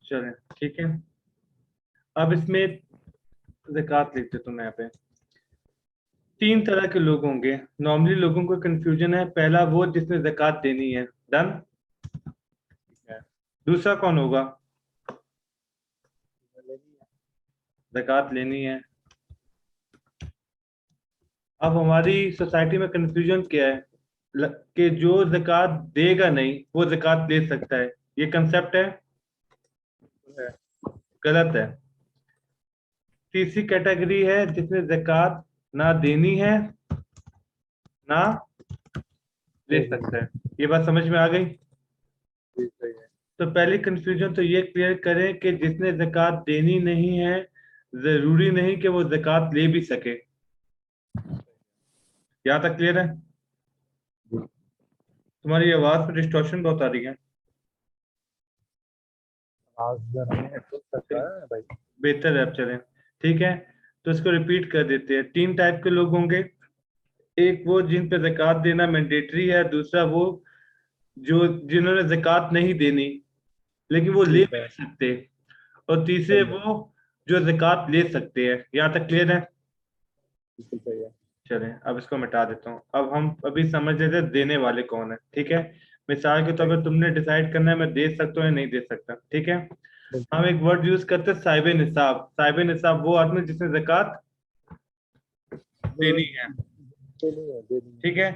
चलें, ठीक है। अब इसमें ज़कात लिख देता हूँ मैं यहाँ पे। तीन तरह के लोग होंगे। नॉर्मली लोगों को कंफ्यूजन है, पहला वो जिसने ज़कात देनी है, डन। दूसरा कौन होगा? ज़कात लेनी है। अब हमारी सोसाइटी में कंफ्यूजन क्या है? कि जो ज़कात देगा नहीं वो ज़कात ले सकता है, ये कंसेप्ट है, गलत है। तीसरी कैटेगरी है जिसने ज़कात ना देनी है ना ले सकता है। ये बात समझ में आ गई? तो पहली कंफ्यूजन तो ये क्लियर करें कि जिसने ज़कात देनी नहीं है जरूरी नहीं कि वो ज़कात ले भी सके। यहाँ तक क्लियर है? तुम्हारी आवाज में डिस्टॉर्शन बहुत आ रही है। बेहतर है, अब चलें, ठीक है। तो इसको रिपीट कर देते हैं। तीन टाइप के लोग होंगे। एक वो जिन पे ज़कात देना मैंडेटरी है, दूसरा वो जो जिन्होंने ज़कात नहीं देनी लेकिन वो ले भी नहीं सकते, और तीसरे वो जो ज़कात ले सकते हैं। यहाँ तक क्लियर है? चलें, अब इसको मिटा देता हूँ। अब हम अभी समझ लेते हैं देने वाले कौन है, ठीक है। मिसाल के तौर पर तुमने डिसाइड करना है मैं दे सकता हूँ या नहीं दे सकता, ठीक है। हम एक वर्ड यूज करते हैं, साहिब निसाब। साहिब निसाब वो आदमी जिसने ज़कात देनी है, ठीक है।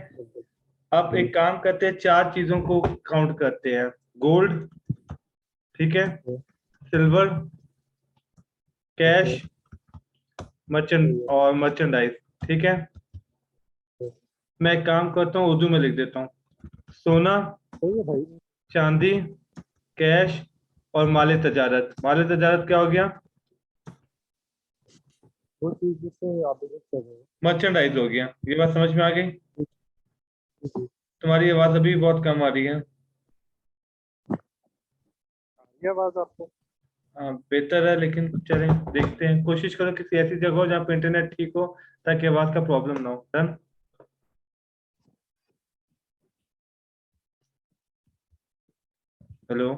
अब एक काम करते हैं, चार चीजों को काउंट करते हैं। गोल्ड, ठीक है, सिल्वर, कैश, मर्चेंडाइज, ठीक है। मैं एक काम करता हूँ, उर्दू में लिख देता हूँ। सोना, चांदी, कैश और माले तजारत। माले तजारत क्या हो गया? मर्चेंडाइज हो गया। ये बात समझ में आ गई? तुम्हारी आवाज अभी बहुत कम आ रही है। आवाज आपको? हाँ, बेहतर है, लेकिन चलें देखते हैं। कोशिश करो किसी ऐसी जगह हो जहाँ पे इंटरनेट ठीक हो, ताकि आवाज का प्रॉब्लम ना हो। डन। हेलो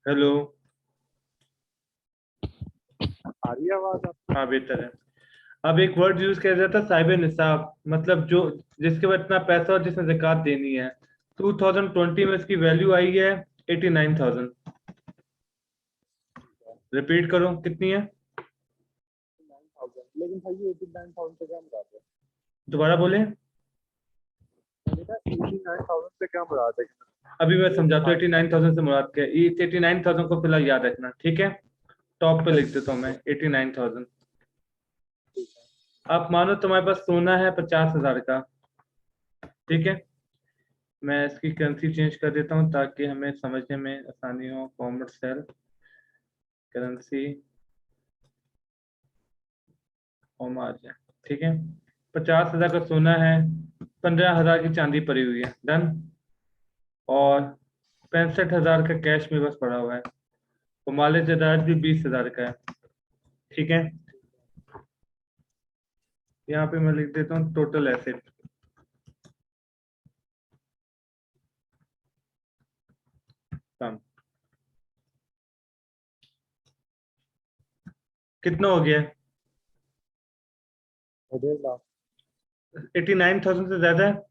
हेलो, आ रही है आवाज आपको? हाँ बेहतर है। अब एक वर्ड यूज किया जाता है, साहिब निसाब, मतलब जो जिसके पास इतना पैसा और जिसने ज़कात देनी है। 2020 में इसकी वैल्यू आई है 89,000। रिपीट करो, कितनी है? 9,000। लेकिन भाई ये 89,000 से क्या मुराद है? दोबारा बोले। बेटा 89,000 से क्या मुराद है? अभी मैं समझाता हूँ 89,000 से मुराद क्या है। 89,000 को फिलहाल याद रखना, ठीक है। टॉप पे लिख देता हूँ मैं 89,000। आप मानो तुम्हारे पास सोना है 50,000 का, ठीक है। मैं इसकी करेंसी चेंज कर देता हूँ ताकि हमें समझने में आसानी हो। फॉर्मेट सेल, करेंसी, फॉर्म आ जाए, ठीक है। 50,000 का सोना है, 15,000 की चांदी पड़ी हुई है, डन। और 65,000 का कैश मेरे पास पड़ा हुआ है। तो माले जायदाद भी 20,000 का है, ठीक है। यहाँ पे मैं लिख देता हूँ टोटल एसेट। कम कितना हो गया? 89,000 से ज्यादा है।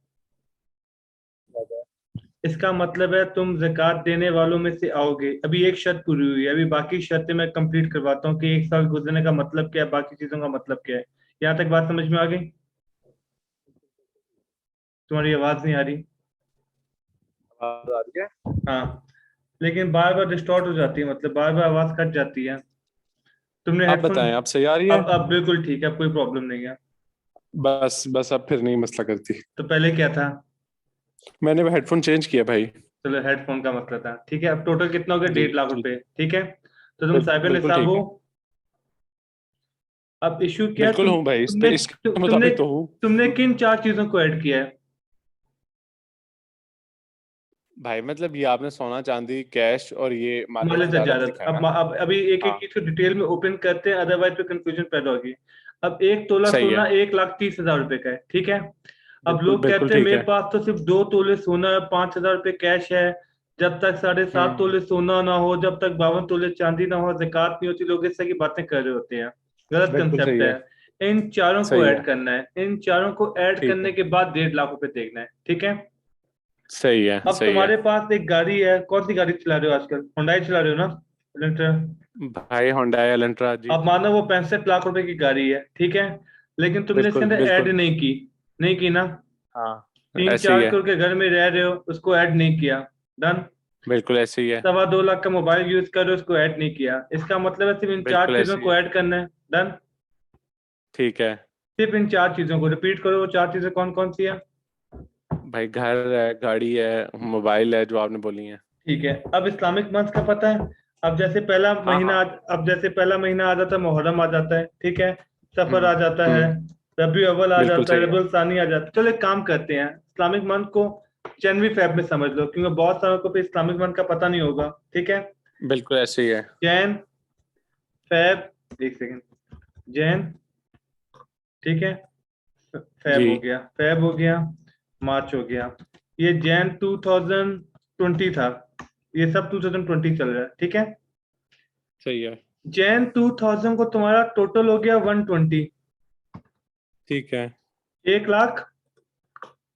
इसका मतलब है तुम ज़कात देने वालों में से आओगे। अभी एक शर्त पूरी हुई है, अभी बाकी शर्तें मैं कंप्लीट करवाता हूँ कि एक साल गुजरने का मतलब क्या है, बाकी चीजों का मतलब क्या है। यहाँ तक बात समझ में आ गई? तुम्हारी आवाज नहीं आ रही। आवाज आ रही है? हाँ, लेकिन बार बार डिस्टॉर्ट हो जाती है, मतलब बार बार आवाज कट जाती है। तुमने आप हेडफोन? बताएं, आप सही आ रही है? अब बिल्कुल ठीक है, अब कोई प्रॉब्लम नहीं है। बस बस अब फिर नहीं मसला करती। तो पहले क्या था? मैंने वो हेडफोन चेंज किया भाई। चलो, हेडफोन का मसला था, ठीक है। अब टोटल कितना हो गया? जी 1.5 लाख ठीक। रुपए, ठीक है। तो तुम साहिब बिल्कुल निसाब ठीक हो। है। अब इशू क्या है? बिल्कुल हूँ भाई, इस पे इसके तुमने मुताबिक तो हूँ। तुमने किन चार चीजों को ऐड किया है? भाई मतलब ये आपने सोना चांदी कैश और ये माले माले तजारत तजारत। लिखा है ना? अब अभी एक एक हाँ चीज को डिटेल में ओपन करते हैं, अदरवाइज तो कंफ्यूजन पैदा होगी। अब एक तोला सही है। सोना 1,30,000 रुपए का है, ठीक है। अब बिल्कुल लोग बिल्कुल कहते हैं ठीक मेरे है। पास तो सिर्फ 2 तोले सोना है, 5,000 रुपये कैश है, जब तक 7.5 तोले सोना ना हो, जब तक 52 तोले चांदी ना हो, ज़कात नहीं होती। लोग इस तरह की बातें कर रहे होते हैं, गलत बिल्कुल कंसेप्ट सही है। है। इन चारों को सही ऐड है। करना है, इन चारों को ऐड ठीक करने है। के बाद 1.5 लाख रुपए देखना है, ठीक है। सही है। अब सही है। तुम्हारे पास एक गाड़ी है, कौन सी गाड़ी चला रहे हो आजकल? हुंडई चला रहे हो ना, एलेंट्रा। भाई होंडा एलेंट्रा जी। अब मानो वो 65 लाख रुपए की गाड़ी है, ठीक है, लेकिन तुमने इसके बिल्कुल अंदर ऐड बिल्कुल। नहीं की, नहीं की ना। हाँ, तीन ऐसे ही चार है। करोड़ के घर में रह रहे हो, उसको ऐड नहीं किया, डन। बिल्कुल ऐसे ही है। 2.25 लाख का मोबाइल यूज कर रहे हो, उसको ऐड नहीं किया। इसका मतलब है सिर्फ इन चार बिल्कुल चीजों ऐसे ही को है। ऐड करना है, डन। ठीक है। सिर्फ इन चार चीजों को रिपीट करो। वो चार चीजें कौन कौन सी है? भाई घर है, गाड़ी है, मोबाइल है, जो आपने बोली है। ठीक है। अब इस्लामिक मंथ का पता है? अब जैसे पहला हाँ महीना हाँ। अब जैसे पहला महीना आ जाता है, मुहर्रम आ जाता है, ठीक है। सफर हम्म। आ जाता है, हम्म। रबी अव्वल आ बिल्कुल जाता है, सही है। रबीउल सानी आ जाता है। चलो एक काम करते हैं, इस्लामिक मंथ को जनवरी फेब में समझ लो, क्योंकि बहुत सारों को फिर इस्लामिक मंथ का पता नहीं होगा, ठीक है। बिल्कुल ऐसे ही है। जैन, फेब, एक सेकेंड, जैन, ठीक है, जी। फेब हो गया, फेब हो गया, मार्च हो गया। ये जैन 2020 था, ये सब 2020 चल रहा है, ठीक है। सही है। जैन 2000 को तुम्हारा टोटल हो गया 120, ठीक है। 1 लाख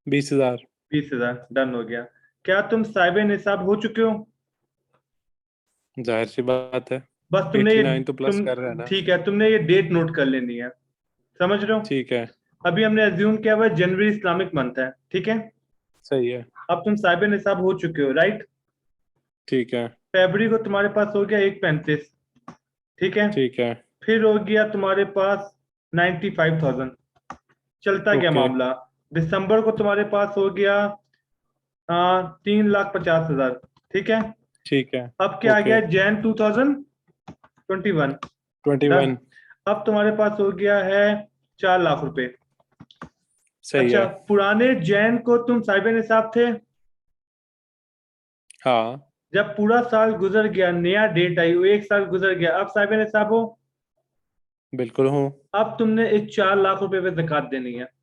20,000। 20 हजार, डन हो गया। क्या तुम साहिब निसाब हो चुके हो? जाहिर सी बात है। बस तुमने ये 89 तो प्लस तुम कर रहे हैं ना। ठीक है, तुमने ये डेट नोट कर लेनी है, समझ रहे हो। ठीक है। अभी हमने अज्यूम किया हुआ है जनवरी इस्लामिक मंथ है, ठीक है। सही है। अब तुम साहिब निसाब हो चुके हो, राइट। ठीक है। फरवरी को तुम्हारे पास हो गया 1.35, ठीक है। ठीक है। फिर हो गया तुम्हारे पास 95,000, चलता गया ओके। मामला। दिसंबर को तुम्हारे पास हो गया 3,50,000, ठीक है। ठीक है। अब क्या आ ओके। गया, जैन 2021, डन। 21। अब तुम्हारे पास हो गया है 4 लाख रुपए। सही अच्छा, है। पुराने जैन को तुम साहिब निसाब थे, हाँ। जब पूरा साल गुजर गया, नया डेट आई, वो 1 साल गुजर गया, अब साहिब निसाब हो। बिल्कुल हूँ। अब तुमने इस 4 लाख रुपए पे ज़कात देनी है,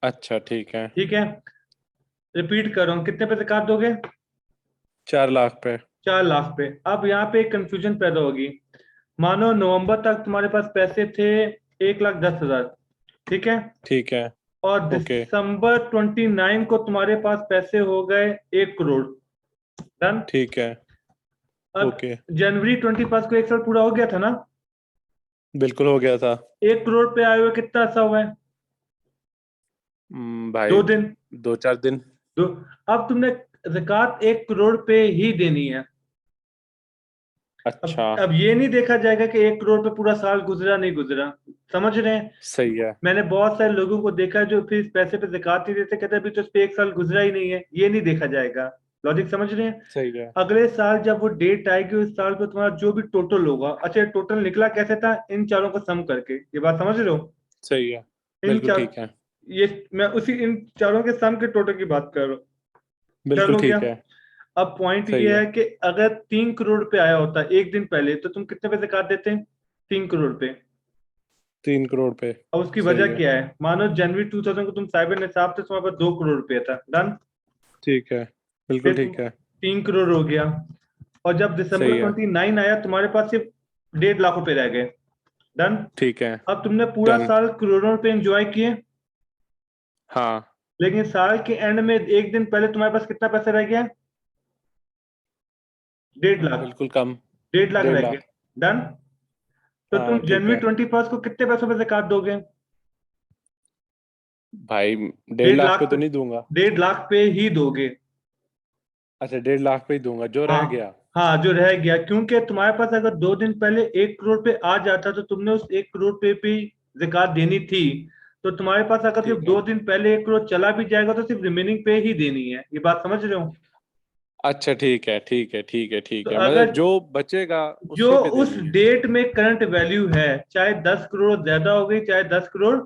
अच्छा ठीक है। ठीक है। रिपीट कर रहा हूँ, कितने पे ज़कात दोगे? 4 लाख पे। 4 लाख पे। अब यहाँ पे एक कंफ्यूजन पैदा होगी। मानो नवंबर तक तुम्हारे पास पैसे थे 1,10,000, ठीक है। ठीक है। और ओके। दिसंबर 29 को तुम्हारे पास पैसे हो गए 1 करोड़, डन। ठीक है। अब ओके। जनवरी 25 को 1 साल पूरा हो गया था ना। बिल्कुल हो गया था। 1 करोड़ पे आए हुए कितना सा हुआ है? भाई 2 दिन। 2-4 दिन। दो। अब तुमने ज़कात 1 करोड़ पे ही देनी है। अब अच्छा। अब ये नहीं देखा जाएगा कि 1 करोड़ पे पूरा साल गुजरा नहीं गुजरा, समझ रहे हैं। सही है। मैंने बहुत सारे लोगों को देखा है जो फिर इस पैसे पे ज़कात नहीं देते, कहते हैं अभी तो इस पे 1 साल गुजरा ही नहीं है। ये नहीं देखा जाएगा, लॉजिक समझ रहे हैं। सही है। अगले साल जब वो डेट आएगी, उस साल पे तुम्हारा जो भी टोटल होगा, अच्छा टोटल निकला कैसे था, इन चारों को सम करके, ये बात समझ रहे हो। सही है। इन बिल्कुल चार ठीक है। ये मैं उसी इन चारों के सम के टोटल की बात कर रहा हूँ, डन बिल्कुल हो गया। ठीक है। अब पॉइंट सही ये है। है कि अगर 3 करोड़ पे आया होता एक दिन पहले, तो तुम कितने पे ज़कात देते? 3 करोड़ पे। 3 करोड़ पे। अब उसकी सही वजह है। क्या है? मानो जनवरी 2000 को तुम साहिब निसाब थे, तुम्हारे पास 2 करोड़ रुपया था, डन। ठीक है। बिल्कुल फिर तुम ठीक है। 3 करोड़ हो गया। और जब सही दिसंबर है। 29 आया, तुम्हारे पास सिर्फ 1.5 लाख रुपए रह गए, डन। ठीक है। अब तुमने पूरा डन। साल करोड़ों रुपए एंजॉय किए, हाँ। लेकिन साल के एंड में एक दिन पहले तुम्हारे पास कितना पैसा रह गया? 1.5 लाख। बिल्कुल कम। 1.5 लाख डेढ़ रह गया, लाख डन। तो तुम हाँ ठीक जनवरी है। 21 को कितने पैसों पे ज़कात दोगे? भाई डेढ़ डेढ़ लाख लाख पे पे, तो नहीं दूंगा। 1.5 लाख पे ही दोगे। अच्छा 1.5 लाख पे ही दूंगा जो हाँ, रह गया। हाँ जो रह गया, क्योंकि तुम्हारे पास अगर 2 दिन पहले 1 करोड़ पे आ जाता, तो तुमने उस 1 करोड़ पे भी ज़कात देनी थी। तो तुम्हारे पास अगर सिर्फ ठीक है। 2 दिन पहले 1 करोड़ चला भी जाएगा, तो सिर्फ रिमेनिंग पे ही देनी है, ये बात समझ रहे हो। अच्छा ठीक है। ठीक है। ठीक है। तो ठीक है, मतलब अगर जो बचेगा जो उसी पे उस देनी है। डेट में करंट वैल्यू है, चाहे 10 करोड़ ज्यादा हो गई, चाहे 10 करोड़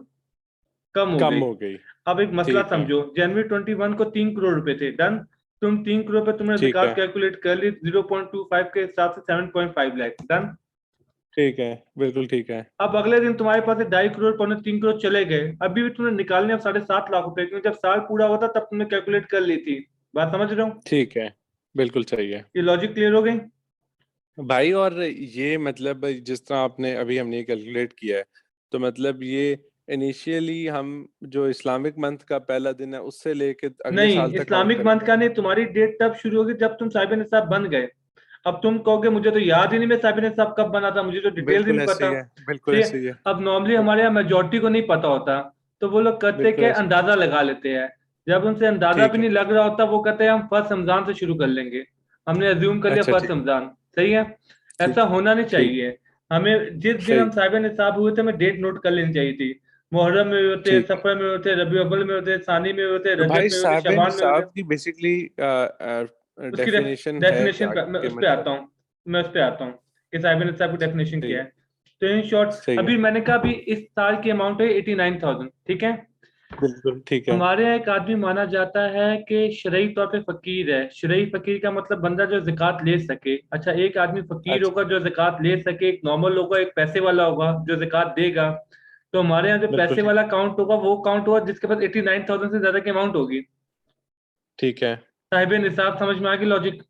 कम हो कम गई। हो गई। अब एक मसला ठीक है। समझो, जनवरी 21 को 3 करोड़ रुपए थे, डन। तुम 3 करोड़ पे तुमने ठीक ज़कात है। कैलकुलेट कर ली 0.25 के हिसाब से 7.5 लाख, डन। ठीक है। बिल्कुल ठीक है। अब अगले दिन तुम्हारे पास 2.5 करोड़ 3 करोड़ चले गए, अभी भी तुमने निकालने अब 7.5 लाख रुपए, क्योंकि जब साल पूरा होता तब तुमने कैलकुलेट कर ली थी, बात समझ रहे हो। ठीक है। बिल्कुल सही है ये लॉजिक क्लियर हो गई? भाई। और ये मतलब जिस तरह आपने अभी हमने कैलकुलेट किया है, तो मतलब ये इनिशियली हम जो इस्लामिक मंथ का पहला दिन है उससे लेके अगले नहीं, साल तक काउंट इस्लामिक मंथ करेंगे। का नहीं, तुम्हारी डेट तब शुरू होगी जब तुम साहिब निसाब बन गए। अब तुम कहोगे मुझे तो याद ही नहीं मैं साहिब निसाब कब बना था, मुझे तो डिटेल्स ही बिल्कुल नहीं ऐसे पता। ही है, बिल्कुल ठीक ऐसे है। ही है। अब नॉर्मली हमारे यहाँ मेजोरिटी को नहीं पता होता, तो वो लोग करते बिल्कुल के ऐसे। अंदाजा लगा लेते हैं। जब उनसे अंदाजा भी ठीक है। नहीं लग रहा होता, वो कहते हैं हम फर्स्ट रमजान से शुरू कर लेंगे। हमने अज्यूम कर लिया अच्छा फर्स्ट ठीक। रमजान। सही है। ठीक। ऐसा होना नहीं ठीक। चाहिए। हमें जिस दिन सही। हम साहिब निसाब हुए थे, हमें डेट नोट कर लेनी चाहिए थी। मुहर्रम में होते, ठीक है। सफर में होते, रबी अव्वल में होते, सानी में होते, तो भाई रजब में होते, साहब शबान में होते। साहब की बेसिकली उसकी डेफिनेशन है डेफिनेशन क्या मैं कि उस पे आता मतलब। हूँ। मैं उस पे आता हूँ कि साइबर निसाब की डेफिनेशन सही क्या है। है। तो इन शॉर्ट, सही है। अभी मैंने कहा अभी इस साल की अमाउंट है 89,000। ठीक है। बिल्कुल ठीक है। हमारे यहाँ एक आदमी माना जाता है कि शरई तौर पे फकीर है। शरई फकीर का मतलब बंदा जो ज़कात ले सके। अच्छा, एक आदमी फकीर अच्छा। होगा जो ज़कात ले सके, एक नॉर्मल होगा, एक पैसे वाला होगा जो ज़कात देगा। तो हमारे यहाँ जो बिल्कुल पैसे ठीक। वाला काउंट होगा वो काउंट होगा जिसके पास 89,000 से ज्यादा की अमाउंट होगी। ठीक है। साहिब निसाब समझ में आ गई लॉजिक?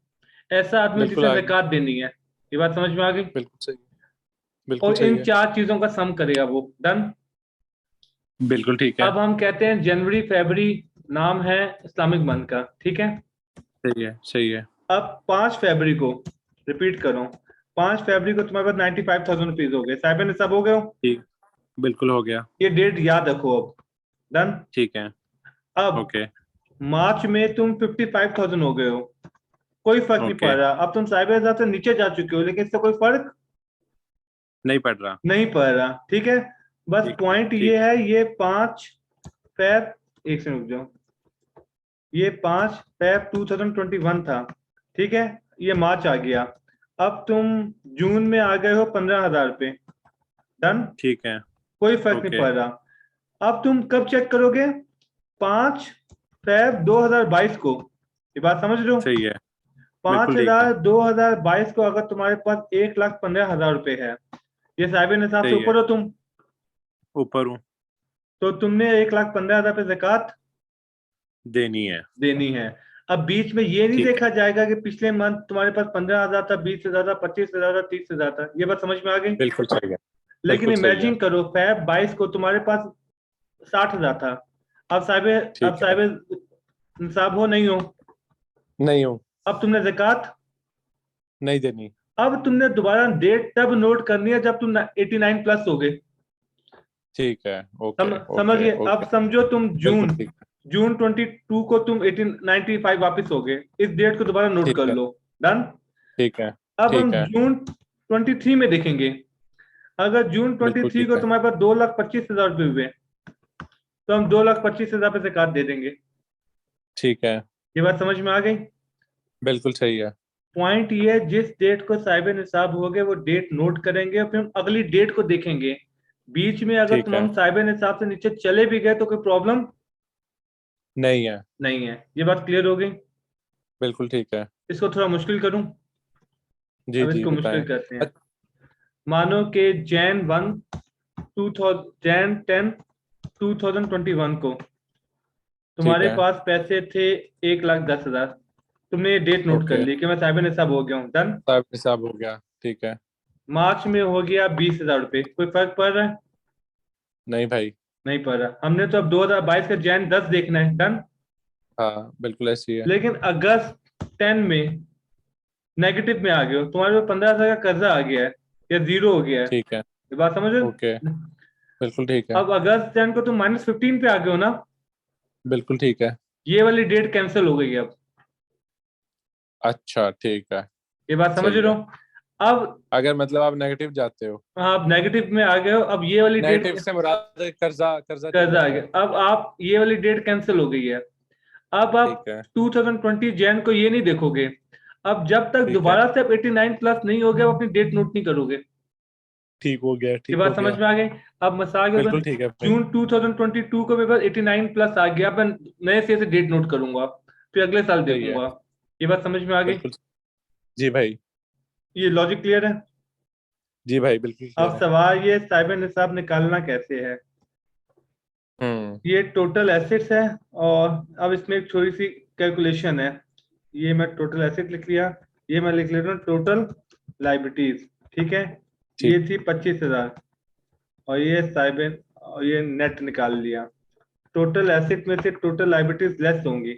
ऐसा आदमी बिल्कुल जिसे आ गई। ज़कात देनी है। ये बात समझ में आ गई? बिल्कुल सही। बिल्कुल और सही इन है। चार चीजों का सम करेगा वो। डन। बिल्कुल ठीक है। अब हम कहते हैं जनवरी फरवरी नाम है इस्लामिक मंथ का। ठीक है। सही है। सही है। अब 5 फरवरी को, रिपीट करो, 5 फरवरी को तुम्हारे पास 95,000 रुपीज हो गए, साहिब निसाब हो गए हो। ठीक। बिल्कुल हो गया। ये डेट याद रखो अब। डन। ठीक है। अब ओके। मार्च में तुम 55,000 हो गए हो। कोई फर्क नहीं ओके। पड़ रहा, अब तुम साहिब निसाब से नीचे जा चुके हो, लेकिन इससे कोई फर्क नहीं पड़ रहा। नहीं पड़ रहा। ठीक है। बस ठीक है। पॉइंट ये ठीक। है, ये 5 फेब, एक से रुक जाओ, ये 5 फेब 2021 था। ठीक है। ये मार्च आ गया। अब तुम जून में आ गए हो 15,000 पे। डन। ठीक है। कोई फर्क नहीं ओके। पड़ रहा। अब तुम कब चेक करोगे? 5 फेब 2022 को। ये बात समझ रहे हो? सही है। पांच बिल्कुल ठीक है। हजार 2022 को अगर तुम्हारे पास 1,15,000 रुपए है, ये साहिब निसाब से सही है। ऊपर हो तुम, ऊपर हूँ। तो तुमने 1,15,000 पे ज़कात देनी है। देनी है। अब बीच में ये नहीं ठीक है। देखा जाएगा कि पिछले मंथ तुम्हारे पास 15,000 था, 20,000 था, 25,000 था, 30,000 था। ये बात समझ में आ गई? बिल्कुल सही है। लेकिन बिल्कुल सही है। इमेजिन करो फेब 22 को तुम्हारे पास 60,000 था। अब ठीक है। साहिब निसाब हो नहीं हो? नहीं हूँ। अब तुमने ज़कात, नहीं देनी। अब तुमने दोबारा डेट तब नोट करनी है जब तुम 89 प्लस हो गए। ठीक है। ओके। समझ ओके। गए? अब ओके। समझो तुम बिल्कुल जून, ठीक है। जून 22 को तुम 1895 वापस हो गए। इस डेट को दोबारा नोट कर ठीक है। लो। डन। ठीक है। अब हम ठीक है। जून 23 में देखेंगे। अगर जून बिल्कुल 23 ठीक को है। तुम्हारे पास 2,25,000 रुपये हुए, तो हम 2,25,000 पे ज़कात दे देंगे। ठीक है। ये बात समझ में आ गई? बिल्कुल सही है। पॉइंट ये है, जिस डेट को साहिब निसाब हो गए वो डेट नोट करेंगे और फिर हम अगली डेट को देखेंगे। बीच में अगर ठीक तुम है। हम साहिब निसाब से नीचे चले भी गए तो कोई प्रॉब्लम नहीं है। नहीं है। ये बात क्लियर हो गई? बिल्कुल ठीक है। इसको थोड़ा मुश्किल करूं? जी अब जी इसको मुश्किल बताएं। करते हैं। मानो कि Jan 1 2010 2021 को ठीक तुम्हारे है। पास पैसे थे 1,10,000। तुमने ये डेट नोट कर ओके। ली कि मैं साहिब निसाब हो गया हूँ। डन। साहब हिसाब हो गया। ठीक है। मार्च में हो गया 20,000 रुपये। कोई फर्क पड़ रहा है? नहीं भाई। नहीं पड़ रहा। हमने तो अब 2022 का Jan 10 देखना है। डन। हाँ बिल्कुल ऐसी है। लेकिन अगस्त 10 में नेगेटिव में आ गए हो, तुम्हारे पास 15,000 का कर्जा आ गया है या जीरो हो गया है। ठीक है। ये बात समझ रहे ओके। हो? बिल्कुल ठीक है। अब अगस्त 10 को तुम -15 पे आ गए हो ना। बिल्कुल ठीक है। ये वाली डेट कैंसिल हो गई है अब। अच्छा ठीक है। ये बात समझ सही रहे है। हो? अब अगर मतलब आप नेगेटिव जाते हो। आप नेगेटिव में आ गए हो, अब ये वाली डेट नेगेटिव से मुराद है कर्जा कर्जा चल कर्जा आ जाता है। गया। अब आप ये वाली डेट कैंसिल हो गई है। अब आप ठीक है। 2020 जैन को ये नहीं देखोगे। अब जब तक ठीक है। दोबारा से आप 89 प्लस नहीं हो गए, आप अपनी डेट नोट नहीं करोगे। ठीक हो गया। ये ठीक बात हो समझ गया। में आ गई? अब मिसाल के बिल्कुल बाद ठीक है भाई। जून 2022 को मेरे पास 89 प्लस आ गया, मैं नए सिरे से डेट नोट करूंगा, फिर अगले साल सही है। देखूंगा। ये बात समझ में आ गई? बिल्कुल। जी भाई। ये लॉजिक क्लियर है? जी भाई बिल्कुल अब क्लियर है। सवाल ये साइबर निसाब निकालना कैसे है। हम्म। ये टोटल एसेट्स है, और अब इसमें एक छोटी सी कैलकुलेशन है। ये मैं टोटल एसेट लिख लिया, ये मैं लिख लेता हूँ टोटल लाइबिलिटीज, ठीक है। ठीक। ये थी 25,000 और ये साइबर और ये नेट निकाल लिया। टोटल एसेट में से टोटल लाइबिलिटीज लेस होंगी,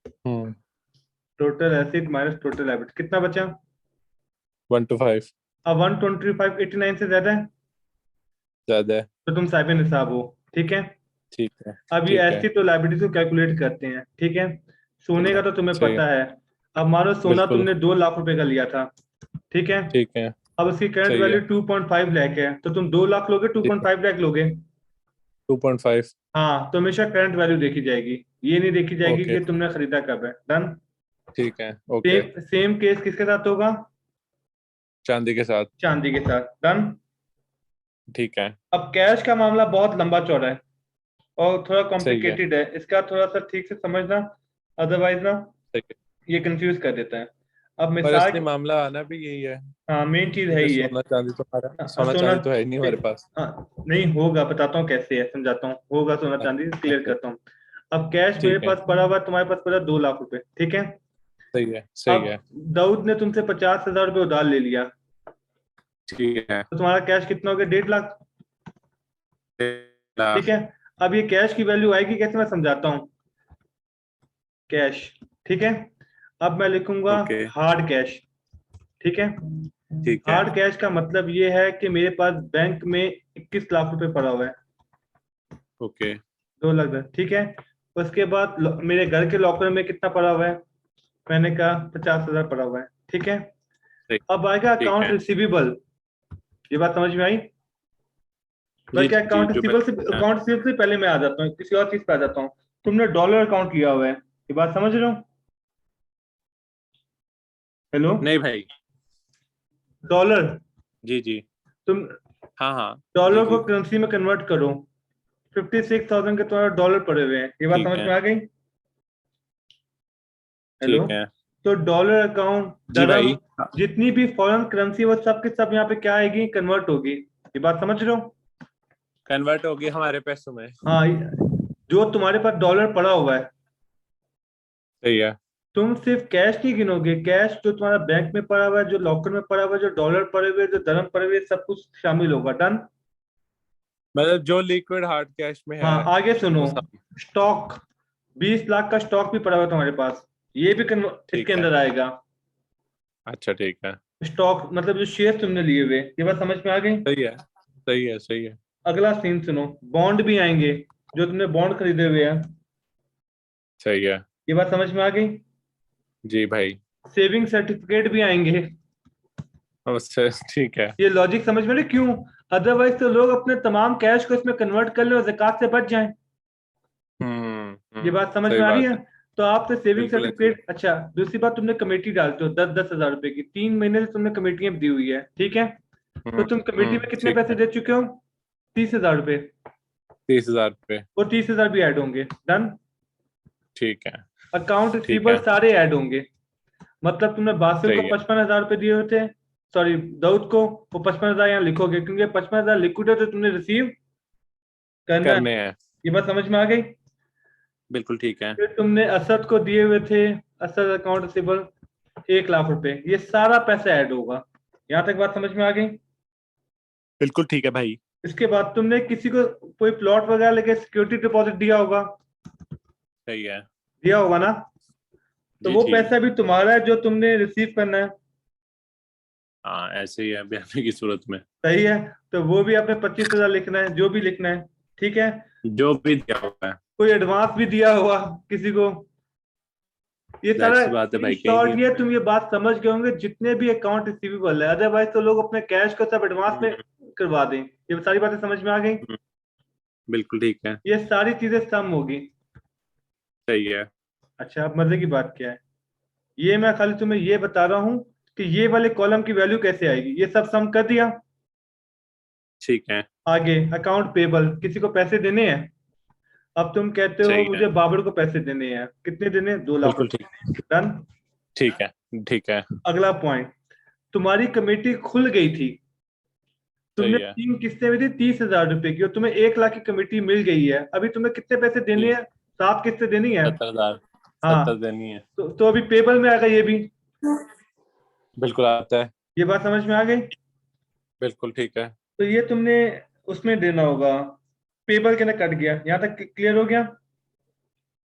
hmm. Total asset minus total liability कितना बचा? 1 to 5 अब 12589 से ज्यादा है ज्यादा है। तो तुम साइबर निसाब हो, ठीक है। ठीक है। अब ये ठीक है। एसेट और लाइबिलिटीज को कैलकुलेट करते हैं, ठीक है। सोने ठीक का है। तो तुम्हें ठीक है। पता है। अब मानो सोना बिल्कुल। तुमने 2 लाख रुपए का लिया था, ठीक है। ठीक है। अब उसकी करंट सही वैल्यू है। 2.5 लाख है, तो तुम 2 लाख लोगे, ठीक है। 2.5 लाख लोगे। 2.5। हाँ, तो हमेशा करंट वैल्यू देखी जाएगी, ये नहीं देखी जाएगी ओके। कि तुमने खरीदा कब है। डन। ठीक है। ओके। सेम सेम केस किसके साथ होगा? चांदी के साथ। चांदी के साथ। डन। ठीक है। अब कैश का मामला बहुत लंबा चौड़ा है और थोड़ा सही है। कॉम्प्लिकेटेड है, इसका थोड़ा सा ठीक से समझना, अदरवाइज ना सही है। ये कंफ्यूज कर देता है। अब पर मिसाल असली मामला आना भी यही है, हाँ, मेन चीज है क्योंकि ही है। सोना सोना चांदी तो है नहीं हमारे पास। नहीं होगा, बताता हूँ कैसे है, समझाता हूँ। होगा सोना चांदी, क्लियर ओके। करता हूँ। अब कैश मेरे ठीक है। पास पड़ा हुआ है, तुम्हारे पास पड़ा 2 लाख रुपए, ठीक है। सही है। सही अब है। दाऊद ने तुमसे 50,000 रुपये उधार ले लिया, ठीक है। तो तुम्हारा कैश कितना हो गया? 1.5 लाख, ठीक लाख। है। अब ये कैश की वैल्यू आएगी कैसे, मैं समझाता हूँ। कैश, ठीक है। अब मैं लिखूंगा ओके। हार्ड कैश, ठीक है। ठीक है। हार्ड कैश का मतलब ये है कि मेरे पास बैंक में 21 लाख रुपए पड़ा हुआ है, ओके। 2 लाख, ठीक है। उसके बाद मेरे घर के लॉकर में कितना पड़ा हुआ है? मैंने कहा 50,000 पड़ा हुआ है, ठीक है। सही। अब आएगा ठीक अकाउंट है। रिसीवेबल, ये बात समझ में आई? जी बल्कि जी, अकाउंट जो रिसीवेबल से, मैं। अकाउंट रिसीवेबल से पहले मैं आ जाता हूँ किसी और चीज पे आ जाता हूँ। तुमने डॉलर अकाउंट लिया हुआ है, ये बात समझ रहे हो? हेलो। नहीं भाई। डॉलर, जी जी। तुम हाँ हाँ। जी डॉलर को जी। करेंसी में कन्वर्ट करो। 56,000 के तुम्हारे डॉलर पड़े हुए हैं, ये बात ठीक समझ है। में आ गई? हेलो। ठीक है। तो डॉलर अकाउंट, जी दरम, भाई। जितनी भी फॉरेन करेंसी वो सब के सब यहाँ पे क्या आएगी? कन्वर्ट होगी, ये बात समझ रहे हो? कन्वर्ट होगी हमारे पैसों में। हाँ, जो तुम्हारे पास डॉलर पड़ा हुआ है, सही है। तुम सिर्फ कैश नहीं गिनोगे, कैश जो तुम्हारा बैंक में पड़ा हुआ है, जो लॉकर में पड़ा हुआ है, जो डॉलर पड़े हुए, जो दरम पड़े हुए, सब कुछ शामिल होगा। डन। मतलब जो लिक्विड हार्ड कैश में हाँ, है आगे सुनो। वो सब। स्टॉक, 20 लाख का स्टॉक भी पड़ा हुआ है तुम्हारे पास, ये भी इसके ठीक है। अंदर आएगा। अच्छा ठीक है। स्टॉक मतलब जो शेयर तुमने लिए हुए, ये बात समझ में आ गई? सही है। सही है। सही है। अगला सीन सुनो। बॉन्ड भी आएंगे, जो तुमने बॉन्ड खरीदे हुए हैं, सही है। ये बात समझ में आ गई? जी भाई। सेविंग सर्टिफिकेट भी आएंगे। अच्छा ठीक है। ये लॉजिक समझ में नहीं क्यों? अदरवाइज तो लोग अपने तमाम कैश को इसमें कन्वर्ट कर ले और ज़कात से बच जाएं। ये बात समझ सही में आ रही बात है? है। तो आपसे सेविंग बिल्कुल ऐसी है। सर्टिफिकेट, अच्छा दूसरी बात, तुमने कमेटी डालते हो 10-10 हजार रुपए की, 3 महीने से तुमने कमेटियां दी हुई है, ठीक है। तो तुम कमेटी में कितने ठीक पैसे है। दे चुके हो? 30,000 रुपए। 30,000 रुपये। वो 30,000 भी ऐड होंगे। डन। ठीक है। अकाउंट ठीक रिसीवेबल है। सारे ऐड होंगे। मतलब तुमने बासिल को सही है। 55,000 रुपए दिए हुए थे, सॉरी दाऊद को, वो 55,000 यहाँ लिखोगे क्योंकि 55,000 लिक्विड है तो तुमने रिसीव करना है, करने हैं। ये बात समझ में आ गई? बिल्कुल ठीक है। फिर तुमने असद को दिए हुए थे, असद अकाउंट रिसीवेबल 1 लाख रुपए, ये सारा पैसा ऐड होगा। यहाँ तक बात समझ में आ गई? बिल्कुल ठीक है भाई। इसके बाद तुमने किसी को कोई प्लॉट वगैरह लेके सिक्योरिटी डिपॉजिट दिया होगा, सही है। दिया होगा ना? तो जी वो जी। पैसा भी तुम्हारा है जो तुमने रिसीव करना है। हाँ ऐसे ही है ब्याने की सूरत में। सही है। तो वो भी आपने 25,000 लिखना है, जो भी लिखना है, ठीक है। जो भी दिया हुआ है। कोई एडवांस भी दिया हुआ किसी को, ये जाहिर सारा, सी बात है इन भाई, शॉर्ट कहेंगे। ये तुम ये बात समझ गए होंगे, जितने भी अकाउंट रिसीवेबल है, अदरवाइज तो लोग अपने कैश को सब एडवांस में हम्म, करवा दें। ये सारी बातें समझ में आ गई? हम्म, बिल्कुल ठीक है। ये सारी चीजें सम होगी। सही है। अच्छा, अब मजे की बात क्या है, ये मैं खाली तुम्हें ये बता रहा हूँ कि ये वाले कॉलम की वैल्यू कैसे आएगी। ये सब सम कर दिया। ठीक है। आगे अकाउंट पेबल, किसी को पैसे देने हैं। अब तुम कहते हो सही है। मुझे बाबर को पैसे देने हैं, कितने देने? 2 लाख बिल्कुल रुपए। ठीक। डन। ठीक है। ठीक है। अगला पॉइंट, तुम्हारी कमेटी खुल गई थी, तुमने सही है। 3 किस्तें में दी 30,000 रुपए की, और तुम्हें 1 लाख की कमेटी मिल गई है। अभी तुम्हें कितने पैसे देने जी। हैं? 7 किस्तें देनी है। 70,000। हाँ 70 देनी है। तो अभी पेबल में आएगा ये भी। बिल्कुल आता है। ये बात समझ में आ गई। बिल्कुल ठीक है। तो ये तुमने उसमें देना होगा, पेबल के ना कट गया, यहाँ तक क्लियर हो गया।